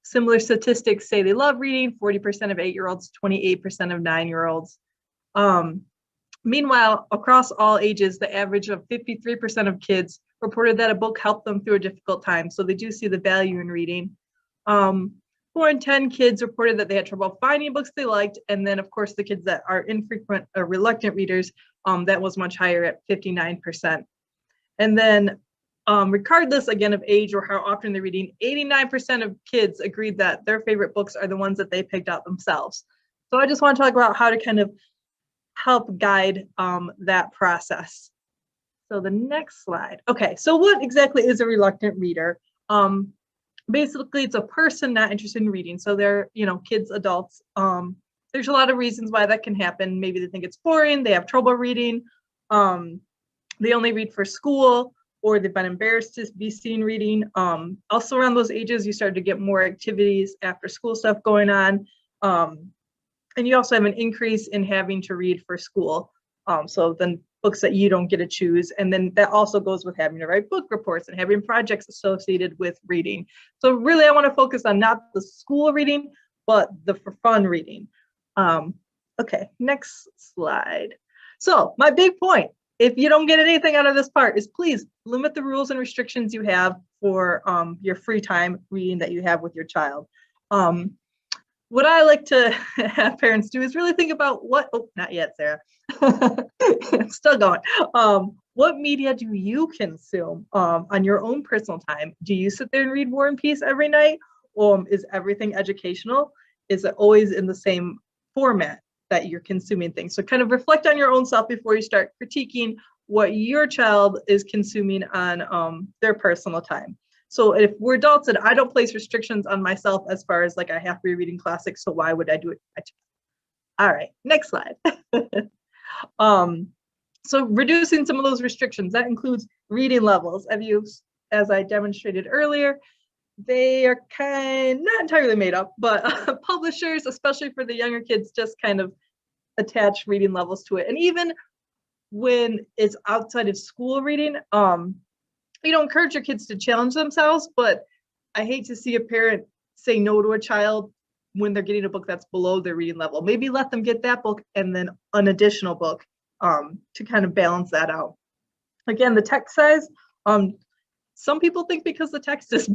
Similar statistics say they love reading, 40% of 8-year-olds, 28% of 9-year-olds. Meanwhile, across all ages, the average of 53% of kids reported that a book helped them through a difficult time. So they do see the value in reading. 4 in 10 kids reported that they had trouble finding books they liked. And then, of course, the kids that are infrequent or reluctant readers, that was much higher at 59%. And then regardless, again, of age or how often they're reading, 89% of kids agreed that their favorite books are the ones that they picked out themselves. So I just want to talk about how to kind of help guide that process. So the next slide. Okay, so what exactly is a reluctant reader? Basically, it's a person not interested in reading. So they're, kids, adults. There's a lot of reasons why that can happen. Maybe they think it's boring, they have trouble reading, they only read for school, or they've been embarrassed to be seen reading. Also around those ages, you start to get more activities, after school stuff going on. And you also have an increase in having to read for school. So then books that you don't get to choose. And then that also goes with having to write book reports and having projects associated with reading. So really, I want to focus on not the school reading, but the for fun reading. Okay, next slide. So my big point, if you don't get anything out of this part, is please limit the rules and restrictions you have for your free time reading that you have with your child. What I like to have parents do is really think about not yet, Sarah. Still going. What media do you consume on your own personal time? Do you sit there and read War and Peace every night? Is everything educational? Is it always in the same format that you're consuming things? So kind of reflect on your own self before you start critiquing what your child is consuming on their personal time. So if we're adults and I don't place restrictions on myself as far as like I have to be reading classics, so why would I do it? All right, next slide. So reducing some of those restrictions, that includes reading levels. As I demonstrated earlier, they are not entirely made up, but publishers, especially for the younger kids, just kind of attach reading levels to it. And even when it's outside of school reading, encourage your kids to challenge themselves, but I hate to see a parent say no to a child when they're getting a book that's below their reading level. Maybe let them get that book and then an additional book to kind of balance that out. Again, the text size, some people think because the text is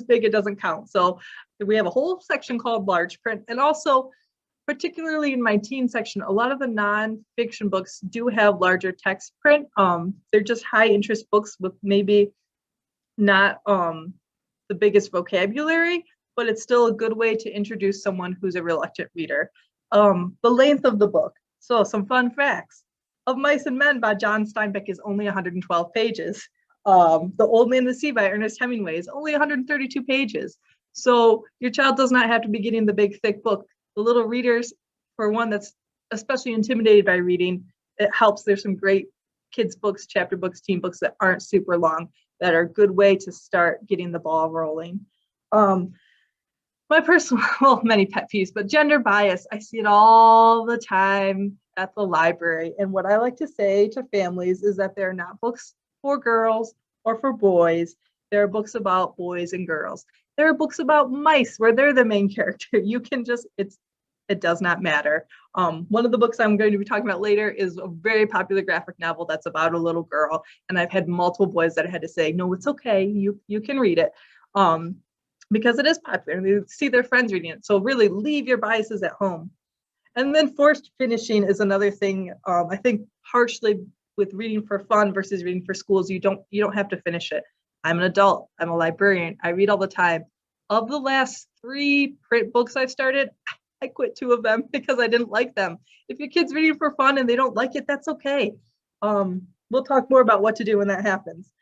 big, it doesn't count. So we have a whole section called large print. And also particularly in my teen section, a lot of the nonfiction books do have larger text print. They're just high interest books with maybe not the biggest vocabulary, but it's still a good way to introduce someone who's a reluctant reader. The length of the book. So some fun facts. Of Mice and Men by John Steinbeck is only 112 pages. The Old Man and the Sea by Ernest Hemingway is only 132 pages. So your child does not have to be getting the big thick book. The little readers, for one that's especially intimidated by reading, it helps. There's some great kids books, chapter books, teen books that aren't super long that are a good way to start getting the ball rolling. My personal, well, many pet peeves, but gender bias, I see it all the time at the library. And what I like to say to families is that they're not books for girls or for boys. There are books about boys and girls. There are books about mice where they're the main character. You can just, it does not matter. One of the books I'm going to be talking about later is a very popular graphic novel that's about a little girl. And I've had multiple boys that I had to say, no, it's okay. You can read it. Because it is popular and they see their friends reading it. So really leave your biases at home. And then forced finishing is another thing. I think partially with reading for fun versus reading for schools, you don't have to finish it. I'm an adult, I'm a librarian, I read all the time. Of the last 3 print books I've started, I quit 2 of them because I didn't like them. If your kid's reading for fun and they don't like it, that's okay. We'll talk more about what to do when that happens.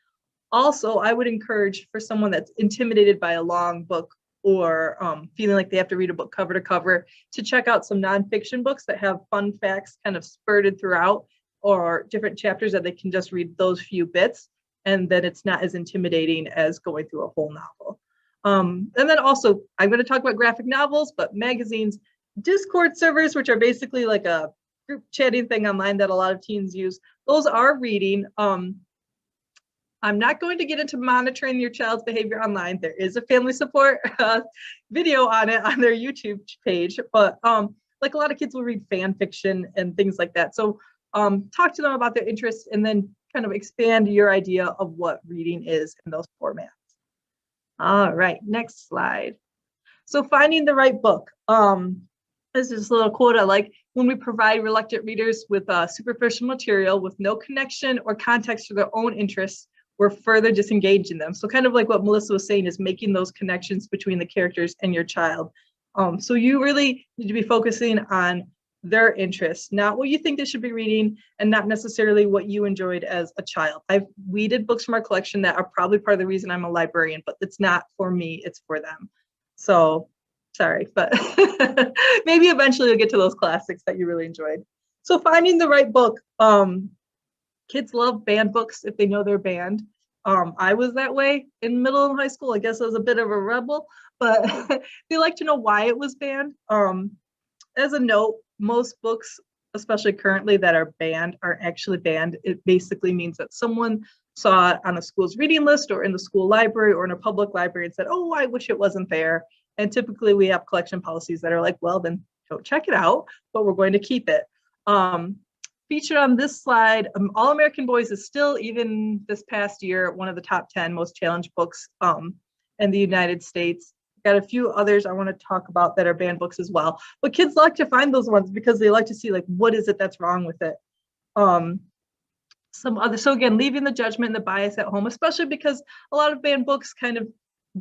Also, I would encourage for someone that's intimidated by a long book or feeling like they have to read a book cover to cover to check out some nonfiction books that have fun facts kind of spurted throughout or different chapters that they can just read those few bits and then it's not as intimidating as going through a whole novel. And then also, I'm going to talk about graphic novels, but magazines, Discord servers, which are basically like a group chatting thing online that a lot of teens use, those are reading. I'm not going to get into monitoring your child's behavior online. There is a family support video on it on their YouTube page, but like a lot of kids will read fan fiction and things like that. So talk to them about their interests and then kind of expand your idea of what reading is in those formats. All right, next slide. So finding the right book. This is a little quote I like. When we provide reluctant readers with superficial material with no connection or context to their own interests, we're further disengaging them. So kind of like what Melissa was saying is making those connections between the characters and your child. So you really need to be focusing on their interests, not what you think they should be reading and not necessarily what you enjoyed as a child. I've weeded books from our collection that are probably part of the reason I'm a librarian, but it's not for me, it's for them. So sorry, but maybe eventually you'll get to those classics that you really enjoyed. So finding the right book. Kids love banned books if they know they're banned. I was that way in middle and high school. I guess I was a bit of a rebel, but they like to know why it was banned. As a note, most books, especially currently that are banned, aren't actually banned. It basically means that someone saw it on a school's reading list or in the school library or in a public library and said, oh, I wish it wasn't there. And typically we have collection policies that are like, well, then don't check it out, but we're going to keep it. Featured on this slide, All American Boys is still, even this past year, one of the top 10 most challenged books in the United States. Got a few others I want to talk about that are banned books as well. But kids like to find those ones because they like to see like, what is it that's wrong with it? So again, leaving the judgment and the bias at home, especially because a lot of banned books kind of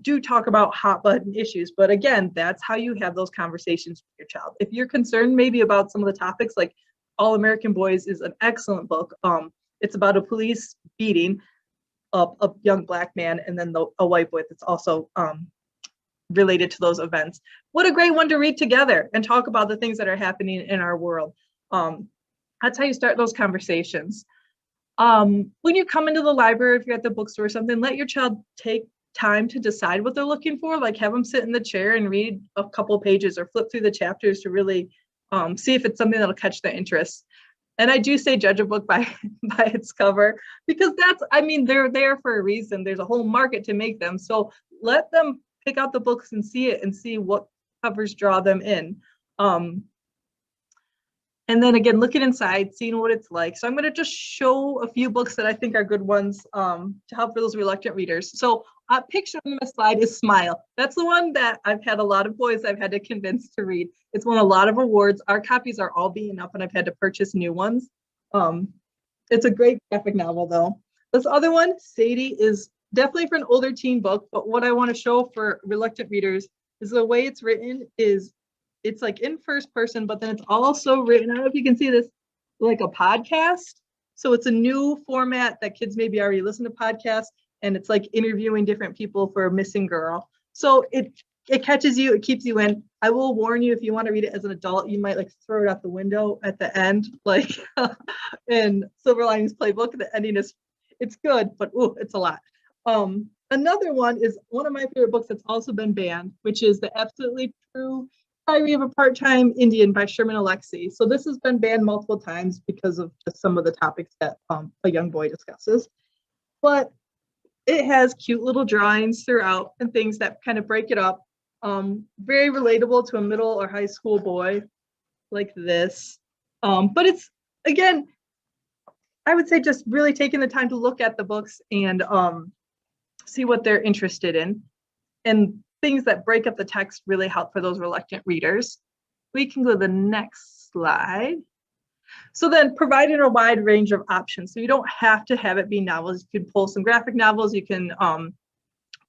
do talk about hot button issues. But again, that's how you have those conversations with your child. If you're concerned maybe about some of the topics, like All American Boys is an excellent book. It's about a police beating of a young Black man and then a white boy that's also related to those events. What a great one to read together and talk about the things that are happening in our world. That's how you start those conversations. When you come into the library, if you're at the bookstore or something, let your child take time to decide what they're looking for. Like have them sit in the chair and read a couple pages or flip through the chapters to really see if it's something that'll catch their interest. And I do say judge a book by its cover because they're there for a reason. There's a whole market to make them. So let them pick out the books and see it and see what covers draw them in. And then again, looking inside, seeing what it's like. So I'm going to just show a few books that I think are good ones to help for those reluctant readers. So picture on the slide is Smile. That's the one that I've had a lot of boys I've had to convince to read. It's won a lot of awards. Our copies are all being up and I've had to purchase new ones. It's a great graphic novel though. This other one, Sadie, is definitely for an older teen book, but what I want to show for reluctant readers is the way it's written is it's like in first person, but then it's also written, I don't know if you can see this, like a podcast. So it's a new format that kids maybe already listen to podcasts, and it's like interviewing different people for a missing girl. So it catches you, it keeps you in. I will warn you, if you want to read it as an adult, you might like throw it out the window at the end, like in Silver Linings Playbook. The ending is, it's good, but ooh, it's a lot. Another one is one of my favorite books that's also been banned, which is The Absolutely True Diary of a Part-Time Indian by Sherman Alexie. So this has been banned multiple times because of just some of the topics that a young boy discusses. But it has cute little drawings throughout and things that kind of break it up. Very relatable to a middle or high school boy like this. But it's, again, I would say just really taking the time to look at the books and see what they're interested in. And things that break up the text really help for those reluctant readers. We can go to the next slide. So then providing a wide range of options. So you don't have to have it be novels. You can pull some graphic novels, you can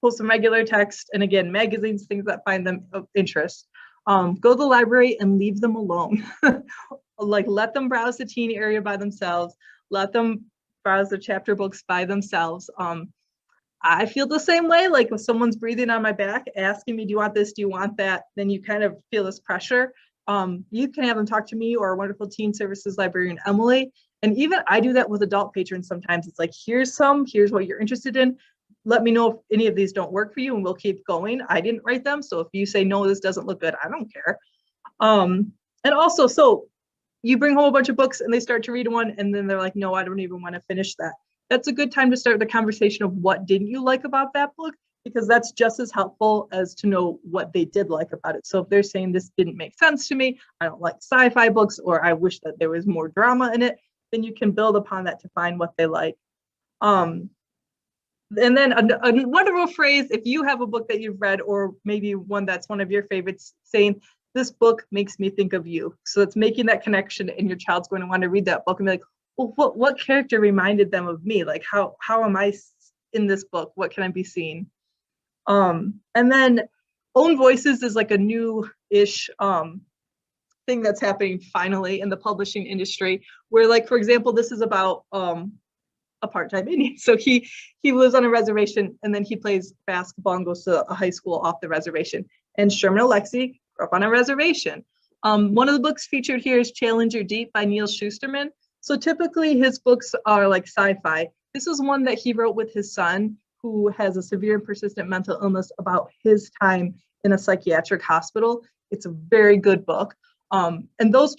pull some regular text, and again, magazines, things that find them of interest. Go to the library and leave them alone. Like let them browse the teen area by themselves. Let them browse the chapter books by themselves. I feel the same way, like if someone's breathing on my back, asking me, do you want this, do you want that? Then you kind of feel this pressure. You can have them talk to me or a wonderful teen services librarian, Emily. And even I do that with adult patrons sometimes. It's like, here's what you're interested in. Let me know if any of these don't work for you and we'll keep going. I didn't write them. So if you say, no, this doesn't look good, I don't care. And also, so you bring home a bunch of books and they start to read one and then they're like, no, I don't even want to finish that. That's a good time to start the conversation of what didn't you like about that book, because that's just as helpful as to know what they did like about it. So if they're saying this didn't make sense to me, I don't like sci-fi books, or I wish that there was more drama in it, then you can build upon that to find what they like. And then a wonderful phrase, if you have a book that you've read, or maybe one that's one of your favorites, saying, this book makes me think of you. So it's making that connection, and your child's going to want to read that book and be like, well, what character reminded them of me? Like, how am I in this book? What can I be seeing? And then Own Voices is like a new-ish thing that's happening finally in the publishing industry, where, like, for example, this is about a part-time Indian. So he lives on a reservation and then he plays basketball and goes to a high school off the reservation. And Sherman Alexie grew up on a reservation. One of the books featured here is Challenger Deep by Neal Shusterman. So typically his books are like sci-fi. This is one that he wrote with his son, who has a severe and persistent mental illness, about his time in a psychiatric hospital. It's a very good book. And those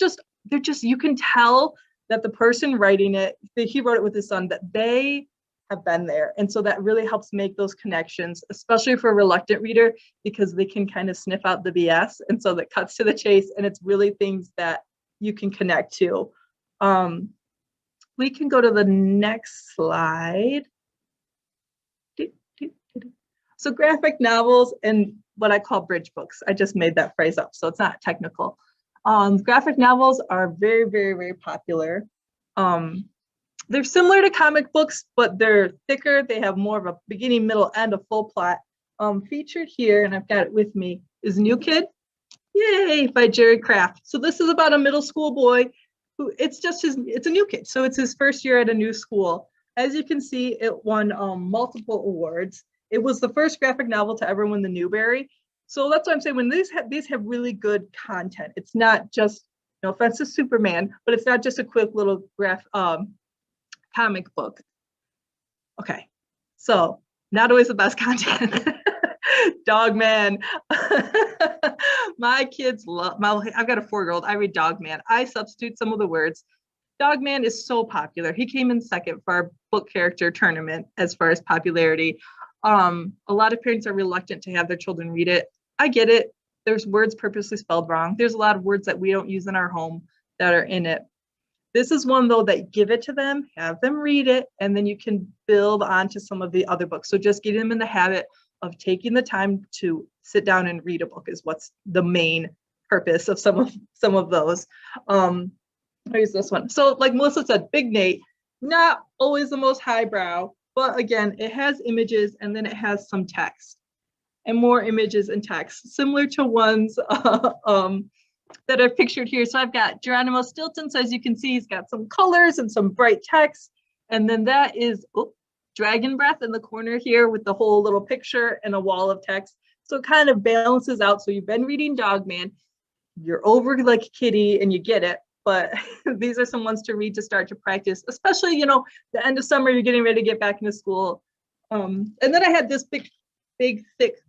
you can tell that the person writing it, he wrote it with his son, that they have been there. And so that really helps make those connections, especially for a reluctant reader, because they can kind of sniff out the BS. And so that cuts to the chase, and it's really things that you can connect to. We can go to the next slide. So graphic novels and what I call bridge books. I just made that phrase up, so it's not technical. Graphic novels are very, very, very popular. They're similar to comic books, but they're thicker. They have more of a beginning, middle, and a full plot. Featured here, and I've got it with me, is New Kid, yay, by Jerry Craft. So this is about a middle school boy who, it's a new kid. So it's his first year at a new school. As you can see, it won multiple awards. It was the first graphic novel to ever win the Newbery. So that's what I'm saying, when these have really good content. It's not just, no offense to Superman, but it's not just a quick little comic book. Okay, so not always the best content. Dogman. My kids love, I've got a 4-year-old, I read Dogman. I substitute some of the words. Dogman is so popular. He came in second for our book character tournament as far as popularity. A lot of parents are reluctant to have their children read it. I get it. There's words purposely spelled wrong. There's a lot of words that we don't use in our home. that are in it. This is one though that give it to them, have them read it, and then you can build onto some of the other books. So just getting them in the habit of taking the time to sit down and read a book is what's the main purpose of some of those. Here's this one. So like Melissa said, Big Nate, not always the most highbrow, but again, it has images and then it has some text and more images and text, similar to ones that are pictured here. So I've got Geronimo Stilton. So as you can see, he's got some colors and some bright text. And then that is Dragon Breath in the corner here with the whole little picture and a wall of text. So it kind of balances out. So you've been reading Dogman, you're over like Kitty and you get it. But these are some ones to read to start to practice, especially, you know, the end of summer, you're getting ready to get back into school. And then I had this big, thick,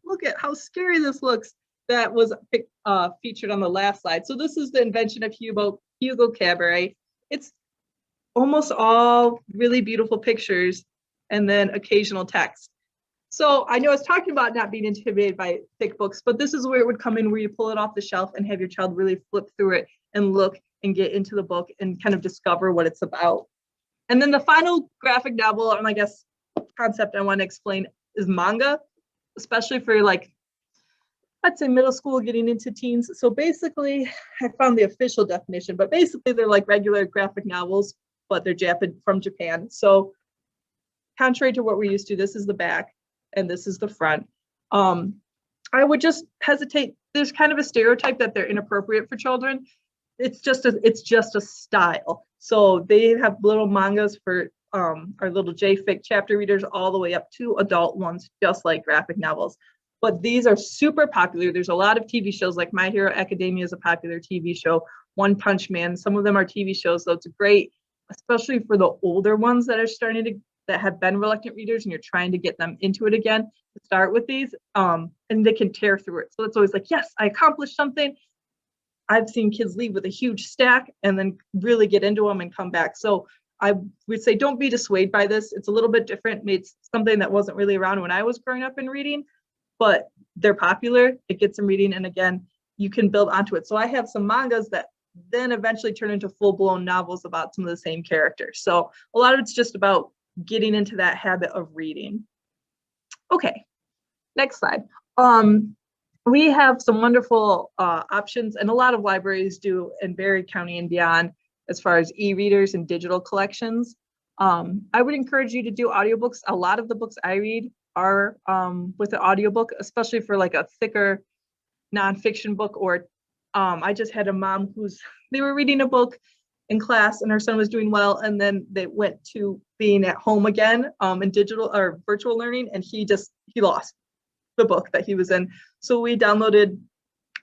look at how scary this looks. That was featured on the last slide. So this is the invention of Hugo Cabret. It's almost all really beautiful pictures and then occasional text. So I know I was talking about not being intimidated by thick books, but this is where it would come in, where you pull it off the shelf and have your child really flip through it and look and get into the book and kind of discover what it's about. And then the final graphic novel, and I guess concept I want to explain, is manga, especially for like, I'd say middle school getting into teens. So basically, I found the official definition, but basically they're like regular graphic novels, but they're from Japan. So contrary to what we're used to, this is the back and this is the front. I would just hesitate. There's kind of a stereotype that they're inappropriate for children. It's just a style. So they have little mangas for our little JFIC chapter readers all the way up to adult ones, just like graphic novels. But these are super popular. There's a lot of TV shows, like My Hero Academia is a popular TV show, One Punch Man. Some of them are TV shows, so it's great, especially for the older ones that are that have been reluctant readers and you're trying to get them into it again, to start with these, and they can tear through it. So it's always like, yes, I accomplished something. I've seen kids leave with a huge stack and then really get into them and come back. So I would say don't be dissuaded by this. It's a little bit different. It's something that wasn't really around when I was growing up and reading, but they're popular. It gets them reading. And again, you can build onto it. So I have some mangas that then eventually turn into full-blown novels about some of the same characters. So a lot of it's just about getting into that habit of reading. Okay, next slide. We have some wonderful options, and a lot of libraries do in Berry County and beyond, as far as e-readers and digital collections. I would encourage you to do audiobooks. A lot of the books I read are with an audiobook, especially for like a thicker nonfiction book. Or I just had a mom they were reading a book in class and her son was doing well, and then they went to being at home again in digital or virtual learning, and he lost the book that he was in. So we downloaded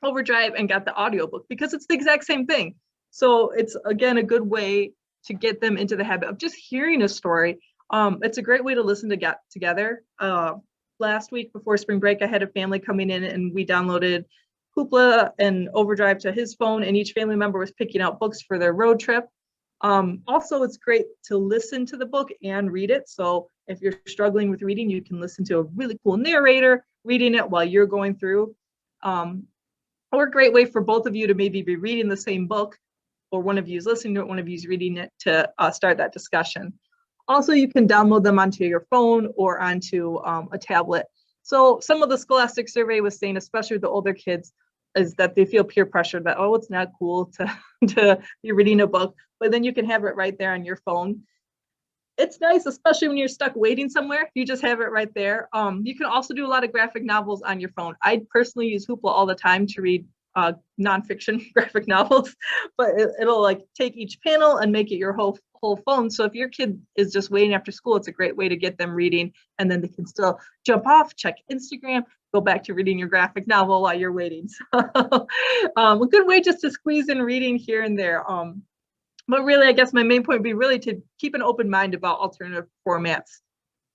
Overdrive and got the audiobook because it's the exact same thing. So it's, again, a good way to get them into the habit of just hearing a story. It's a great way to listen to get together. Last week before spring break, I had a family coming in and we downloaded Hoopla and Overdrive to his phone, and each family member was picking out books for their road trip. Also, it's great to listen to the book and read it. So if you're struggling with reading, you can listen to a really cool narrator reading it while you're going through. Or a great way for both of you to maybe be reading the same book, or one of you is listening to it, one of you is reading it, to start that discussion. Also, you can download them onto your phone or onto a tablet. So some of the Scholastic survey was saying, especially with the older kids, is that they feel peer pressure that, oh, it's not cool to be reading a book, but then you can have it right there on your phone. It's nice, especially when you're stuck waiting somewhere, you just have it right there. You can also do a lot of graphic novels on your phone. I personally use Hoopla all the time to read nonfiction graphic novels, but it'll like take each panel and make it your whole phone. So if your kid is just waiting after school, it's a great way to get them reading, and then they can still jump off, check Instagram, go back to reading your graphic novel while you're waiting. So a good way just to squeeze in reading here and there. But really, I guess my main point would be really to keep an open mind about alternative formats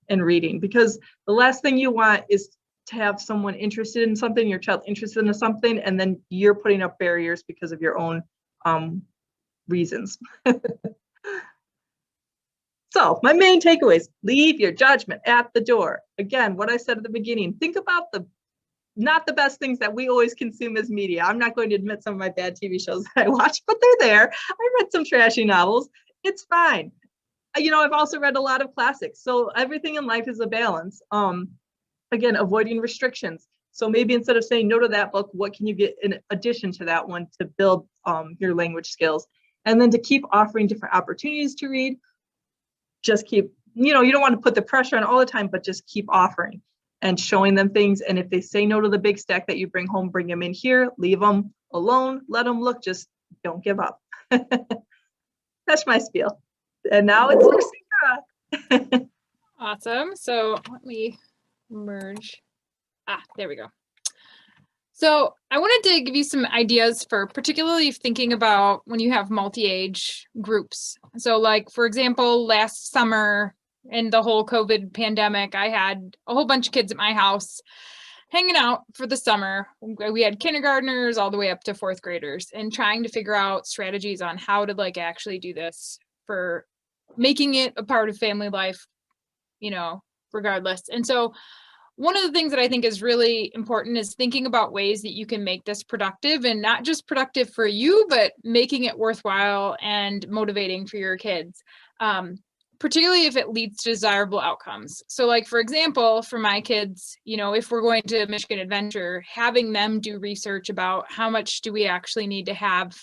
and reading, because the last thing you want is to have someone interested in something, your child interested in something, and then you're putting up barriers because of your own reasons. So my main takeaways: leave your judgment at the door. Again, what I said at the beginning, think about the not the best things that we always consume as media. I'm not going to admit some of my bad TV shows that I watch, but they're there. I read some trashy novels. It's fine. I've also read a lot of classics. So everything in life is a balance. Again, avoiding restrictions. So maybe instead of saying no to that book, what can you get in addition to that one to build your language skills? And then to keep offering different opportunities to read. Just keep, you don't want to put the pressure on all the time, but just keep offering and showing them things. And if they say no to the big stack that you bring home, bring them in here, leave them alone, let them look, just don't give up. That's my spiel. And now it's Rosika. Awesome. So let me merge. There we go. So I wanted to give you some ideas for particularly thinking about when you have multi-age groups. So like, for example, last summer in the whole COVID pandemic, I had a whole bunch of kids at my house hanging out for the summer. We had kindergartners all the way up to fourth graders, and trying to figure out strategies on how to like actually do this for making it a part of family life, regardless. And so one of the things that I think is really important is thinking about ways that you can make this productive, and not just productive for you, but making it worthwhile and motivating for your kids, particularly if it leads to desirable outcomes. So like, for example, for my kids, if we're going to Michigan Adventure, having them do research about how much do we actually need to have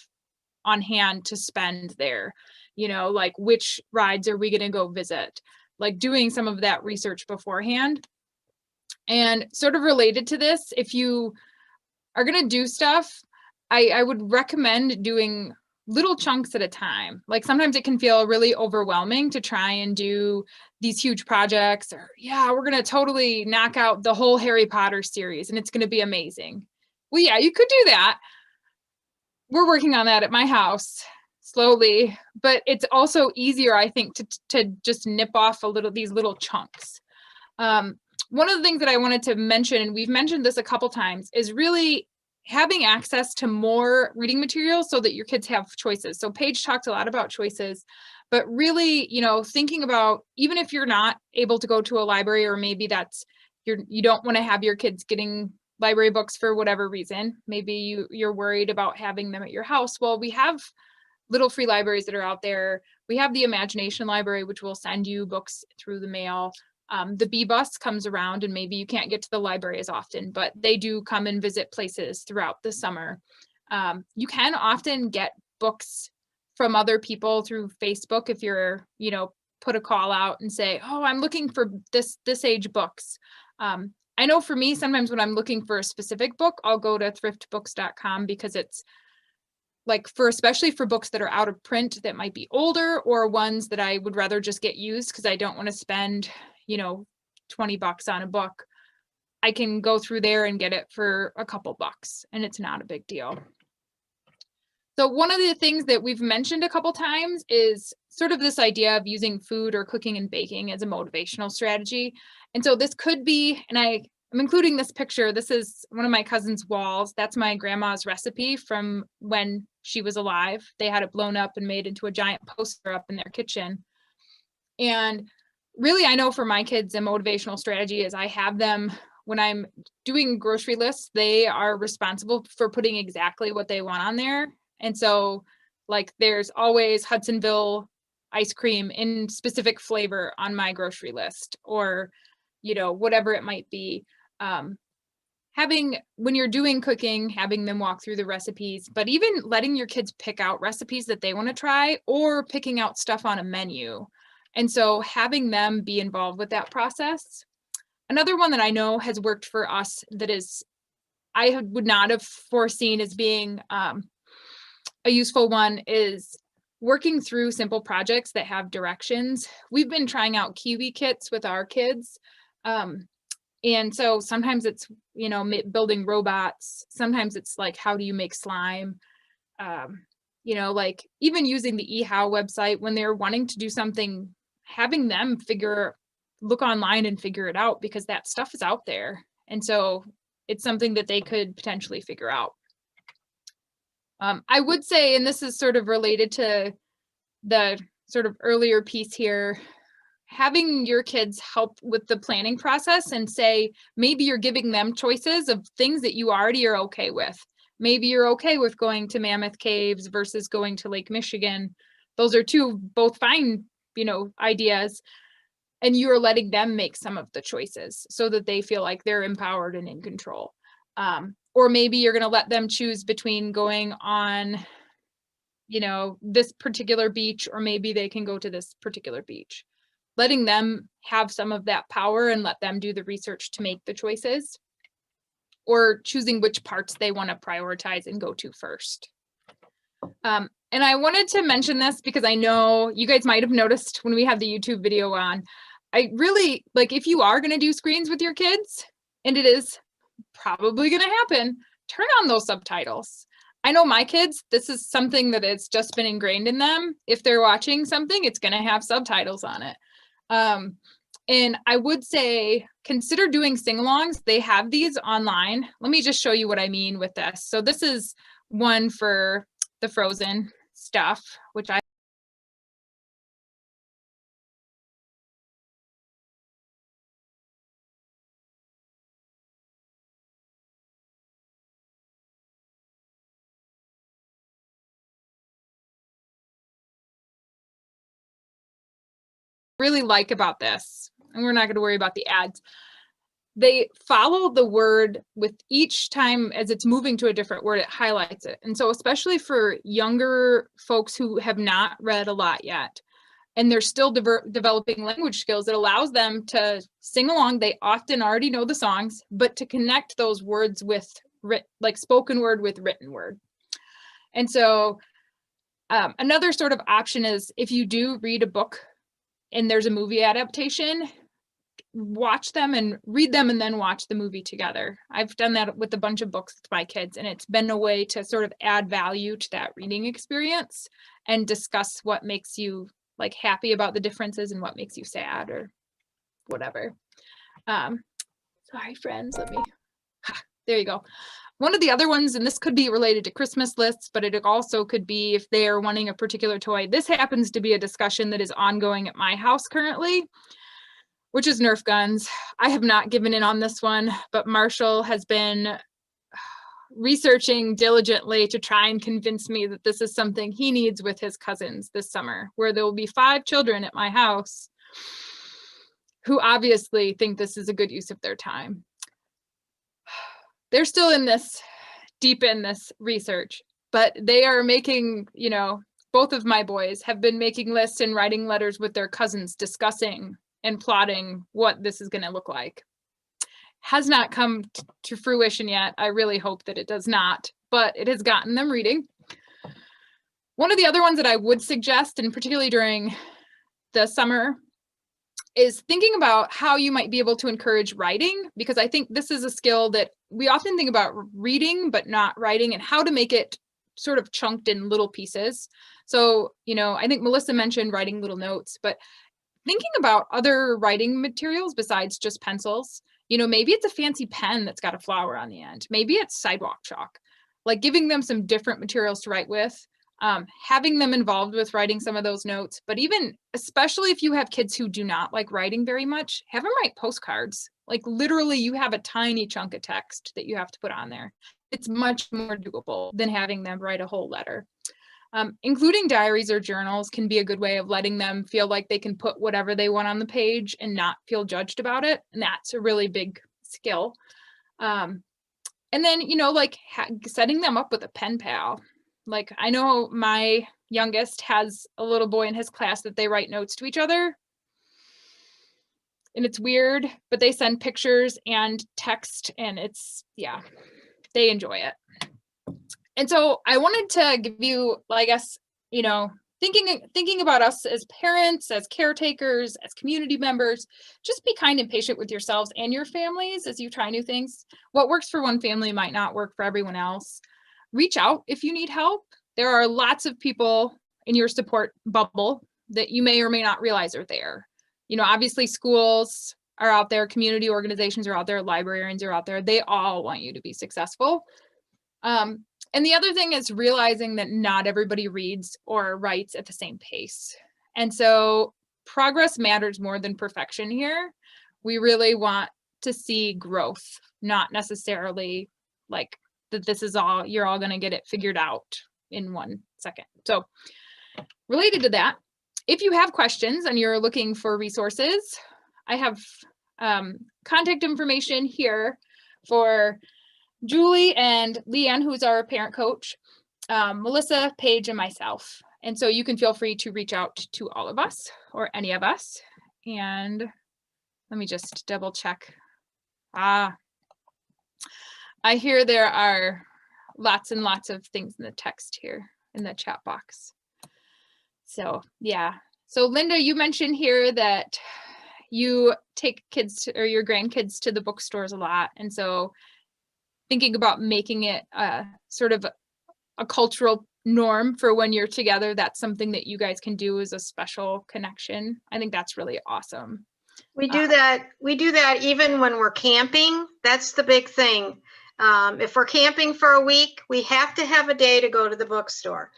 on hand to spend there, like which rides are we going to go visit, like doing some of that research beforehand. And sort of related to this, if you are going to do stuff, I would recommend doing little chunks at a time. Like sometimes it can feel really overwhelming to try and do these huge projects, or we're going to totally knock out the whole Harry Potter series and it's going to be amazing. Well, yeah, you could do that. We're working on that at my house slowly, but it's also easier, I think, to just nip off these little chunks. One of the things that I wanted to mention, and we've mentioned this a couple times, is really having access to more reading materials so that your kids have choices. So Paige talked a lot about choices, but really, thinking about, even if you're not able to go to a library, or maybe you don't want to have your kids getting library books for whatever reason, maybe you're worried about having them at your house. Well, we have little free libraries that are out there. We have the Imagination Library, which will send you books through the mail. The Bee Bus comes around, and maybe you can't get to the library as often, but they do come and visit places throughout the summer. You can often get books from other people through Facebook if you're, put a call out and say, oh, I'm looking for this age books. I know for me, sometimes when I'm looking for a specific book, I'll go to thriftbooks.com, because it's like especially for books that are out of print that might be older, or ones that I would rather just get used because I don't want to spend $20 on a book. I can go through there and get it for a couple bucks, and it's not a big deal. So one of the things that we've mentioned a couple times is sort of this idea of using food or cooking and baking as a motivational strategy. And so this could be, and I'm including this picture. This is one of my cousin's walls. That's my grandma's recipe from when she was alive. They had it blown up and made into a giant poster up in their kitchen. And really, I know for my kids, a motivational strategy is I have them, when I'm doing grocery lists, they are responsible for putting exactly what they want on there. And so like there's always Hudsonville ice cream in specific flavor on my grocery list, or, whatever it might be. When you're doing cooking, having them walk through the recipes, but even letting your kids pick out recipes that they want to try, or picking out stuff on a menu. And so having them be involved with that process. Another one that I know has worked for us that I would not have foreseen as being a useful one is working through simple projects that have directions. We've been trying out Kiwi kits with our kids. And so sometimes it's, building robots. Sometimes it's like, how do you make slime? Like even using the eHow website when they're wanting to do something, having them look online and figure it out, because that stuff is out there. And so it's something that they could potentially figure out. I would say, and this is sort of related to the sort of earlier piece here, having your kids help with the planning process and say, maybe you're giving them choices of things that you already are okay with. Maybe you're okay with going to Mammoth Caves versus going to Lake Michigan. Those are both fine, ideas. And you're letting them make some of the choices so that they feel like they're empowered and in control. Or maybe you're going to let them choose between going on, this particular beach, or maybe they can go to this particular beach. Letting them have some of that power and let them do the research to make the choices, or choosing which parts they want to prioritize and go to first. And I wanted to mention this because I know you guys might have noticed when we have the YouTube video on, I really, if you are going to do screens with your kids, and it is probably going to happen, turn on those subtitles. I know my kids, this is something that has just been ingrained in them. If they're watching something, it's going to have subtitles on it. And I would say, consider doing sing-alongs. They have these online. Let me just show you what I mean with this. So this is one for the Frozen stuff, which I really like about this, and we're not going to worry about the ads. They follow the word with each time as it's moving to a different word, it highlights it. And so especially for younger folks who have not read a lot yet, and they're still developing language skills, it allows them to sing along. They often already know the songs, but to connect those words with spoken word with written word. And so another sort of option is, if you do read a book and there's a movie adaptation, watch them and read them and then watch the movie together. I've done that with a bunch of books with my kids, and it's been a way to sort of add value to that reading experience and discuss what makes you happy about the differences and what makes you sad or whatever. Sorry, friends, there you go. One of the other ones, and this could be related to Christmas lists, but it also could be if they are wanting a particular toy. This happens to be a discussion that is ongoing at my house currently, which is Nerf guns. I have not given in on this one, but Marshall has been researching diligently to try and convince me that this is something he needs with his cousins this summer, where there will be 5 children at my house who obviously think this is a good use of their time. They're still deep in this research, but they are making, both of my boys have been making lists and writing letters with their cousins discussing and plotting what this is going to look like. Has not come to fruition yet. I really hope that it does not, but it has gotten them reading. One of the other ones that I would suggest, and particularly during the summer, is thinking about how you might be able to encourage writing, because I think this is a skill that we often think about reading but not writing, and how to make it sort of chunked in little pieces. So, I think Melissa mentioned writing little notes, but thinking about other writing materials besides just pencils. Maybe it's a fancy pen that's got a flower on the end. Maybe it's sidewalk chalk, giving them some different materials to write with. Having them involved with writing some of those notes, but especially if you have kids who do not like writing very much, have them write postcards. Literally you have a tiny chunk of text that you have to put on there. It's much more doable than having them write a whole letter. Including diaries or journals can be a good way of letting them feel like they can put whatever they want on the page and not feel judged about it. And that's a really big skill. And then, setting them up with a pen pal. I know my youngest has a little boy in his class that they write notes to each other. And it's weird, but they send pictures and text, and they enjoy it. And so I wanted to give you, thinking about us as parents, as caretakers, as community members, just be kind and patient with yourselves and your families as you try new things. What works for one family might not work for everyone else. Reach out if you need help. There are lots of people in your support bubble that you may or may not realize are there. Obviously schools are out there, community organizations are out there, librarians are out there. They all want you to be successful. And the other thing is realizing that not everybody reads or writes at the same pace. And so progress matters more than perfection here. We really want to see growth, not necessarily like that this is all, you're all going to get it figured out in 1 second. So related to that, if you have questions and you're looking for resources, I have contact information here for Julie and Leanne, who's our parent coach, Melissa, Paige, and myself. And so you can feel free to reach out to all of us or any of us. And let me just double check. I hear there are lots and lots of things in the text here in the chat box. So yeah. So Linda, you mentioned here that you take kids or your grandkids to the bookstores a lot. And so thinking about making it sort of a cultural norm for when you're together, that's something that you guys can do as a special connection. I think that's really awesome. We do that even when we're camping. That's the big thing. If we're camping for a week, we have to have a day to go to the bookstore.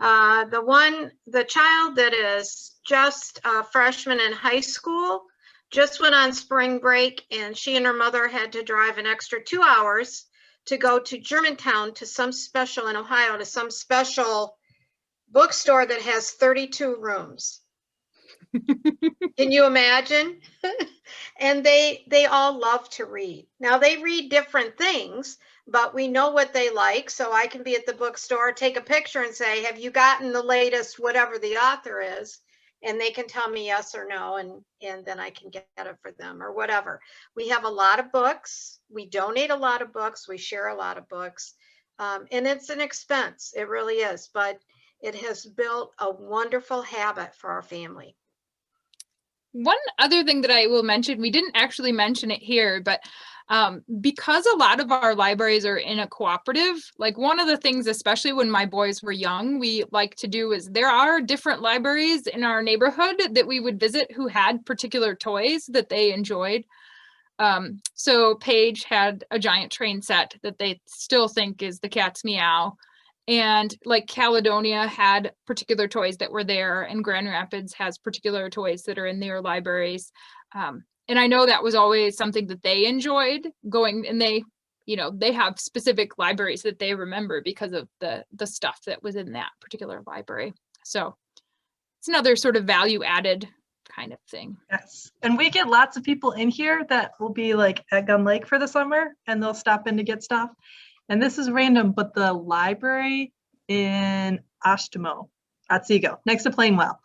The child that is just a freshman in high school just went on spring break, and she and her mother had to drive an extra 2 hours to go to Germantown to some special in Ohio, to some special bookstore that has 32 rooms. Can you imagine? And they all love to read. Now they read different things, but we know what they like. So I can be at the bookstore, take a picture and say, have you gotten the latest, whatever the author is? And they can tell me yes or no, and then I can get it for them or whatever. We have a lot of books. We donate a lot of books. We share a lot of books. And it's an expense. It really is. But it has built a wonderful habit for our family. One other thing that I will mention, we didn't actually mention it here, but because a lot of our libraries are in a cooperative, like one of the things, especially when my boys were young, we like to do is there are different libraries in our neighborhood that we would visit who had particular toys that they enjoyed. So Paige had a giant train set that they still think is the Cat's Meow. And like Caledonia had particular toys that were there, and Grand Rapids has particular toys that are in their libraries. And I know that was always something that they enjoyed going, and they have specific libraries that they remember because of the stuff that was in that particular library. So it's another sort of value added kind of thing. Yes. And we get lots of people in here that will be like at Gun Lake for the summer, and they'll stop in to get stuff. And this is random, but the library in Oshtemo, Otsego, next to Plainwell,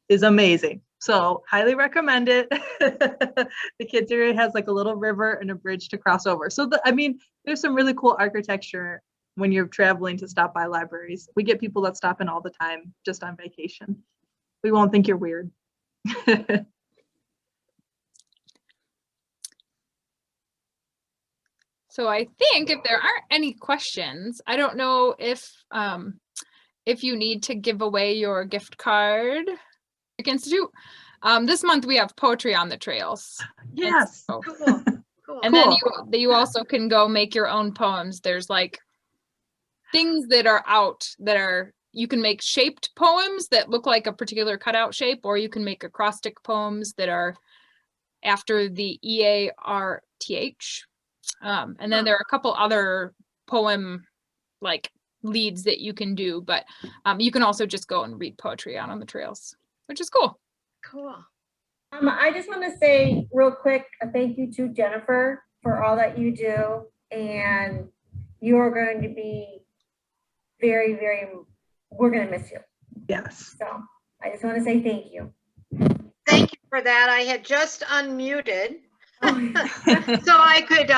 is amazing. So highly recommend it. The kids area has like a little river and a bridge to cross over. So there's some really cool architecture when you're traveling to stop by libraries. We get people that stop in all the time just on vacation. We won't think you're weird. So I think if there aren't any questions, I don't know if you need to give away your gift card. Institute. This month we have Poetry on the Trails. Yes. So, cool. And then you also can go make your own poems. There's like things that are out that are, you can make shaped poems that look like a particular cutout shape, or you can make acrostic poems that are after the EARTH. And then there are a couple other poem like leads that you can do, but you can also just go and read poetry out on the trails, which is cool. Cool. I just want to say real quick a thank you to Jennifer for all that you do, and you are going to be very, very, we're going to miss you. Yes. So I just want to say thank you. Thank you for that. I had just unmuted. So I could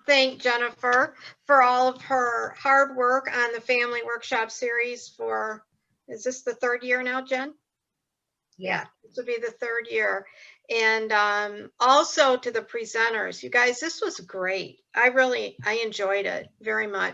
thank Jennifer for all of her hard work on the Family Workshop series for, is this the 3rd year now, Jen? Yeah, this will be the 3rd year. And also to the presenters. You guys, this was great. I enjoyed it very much.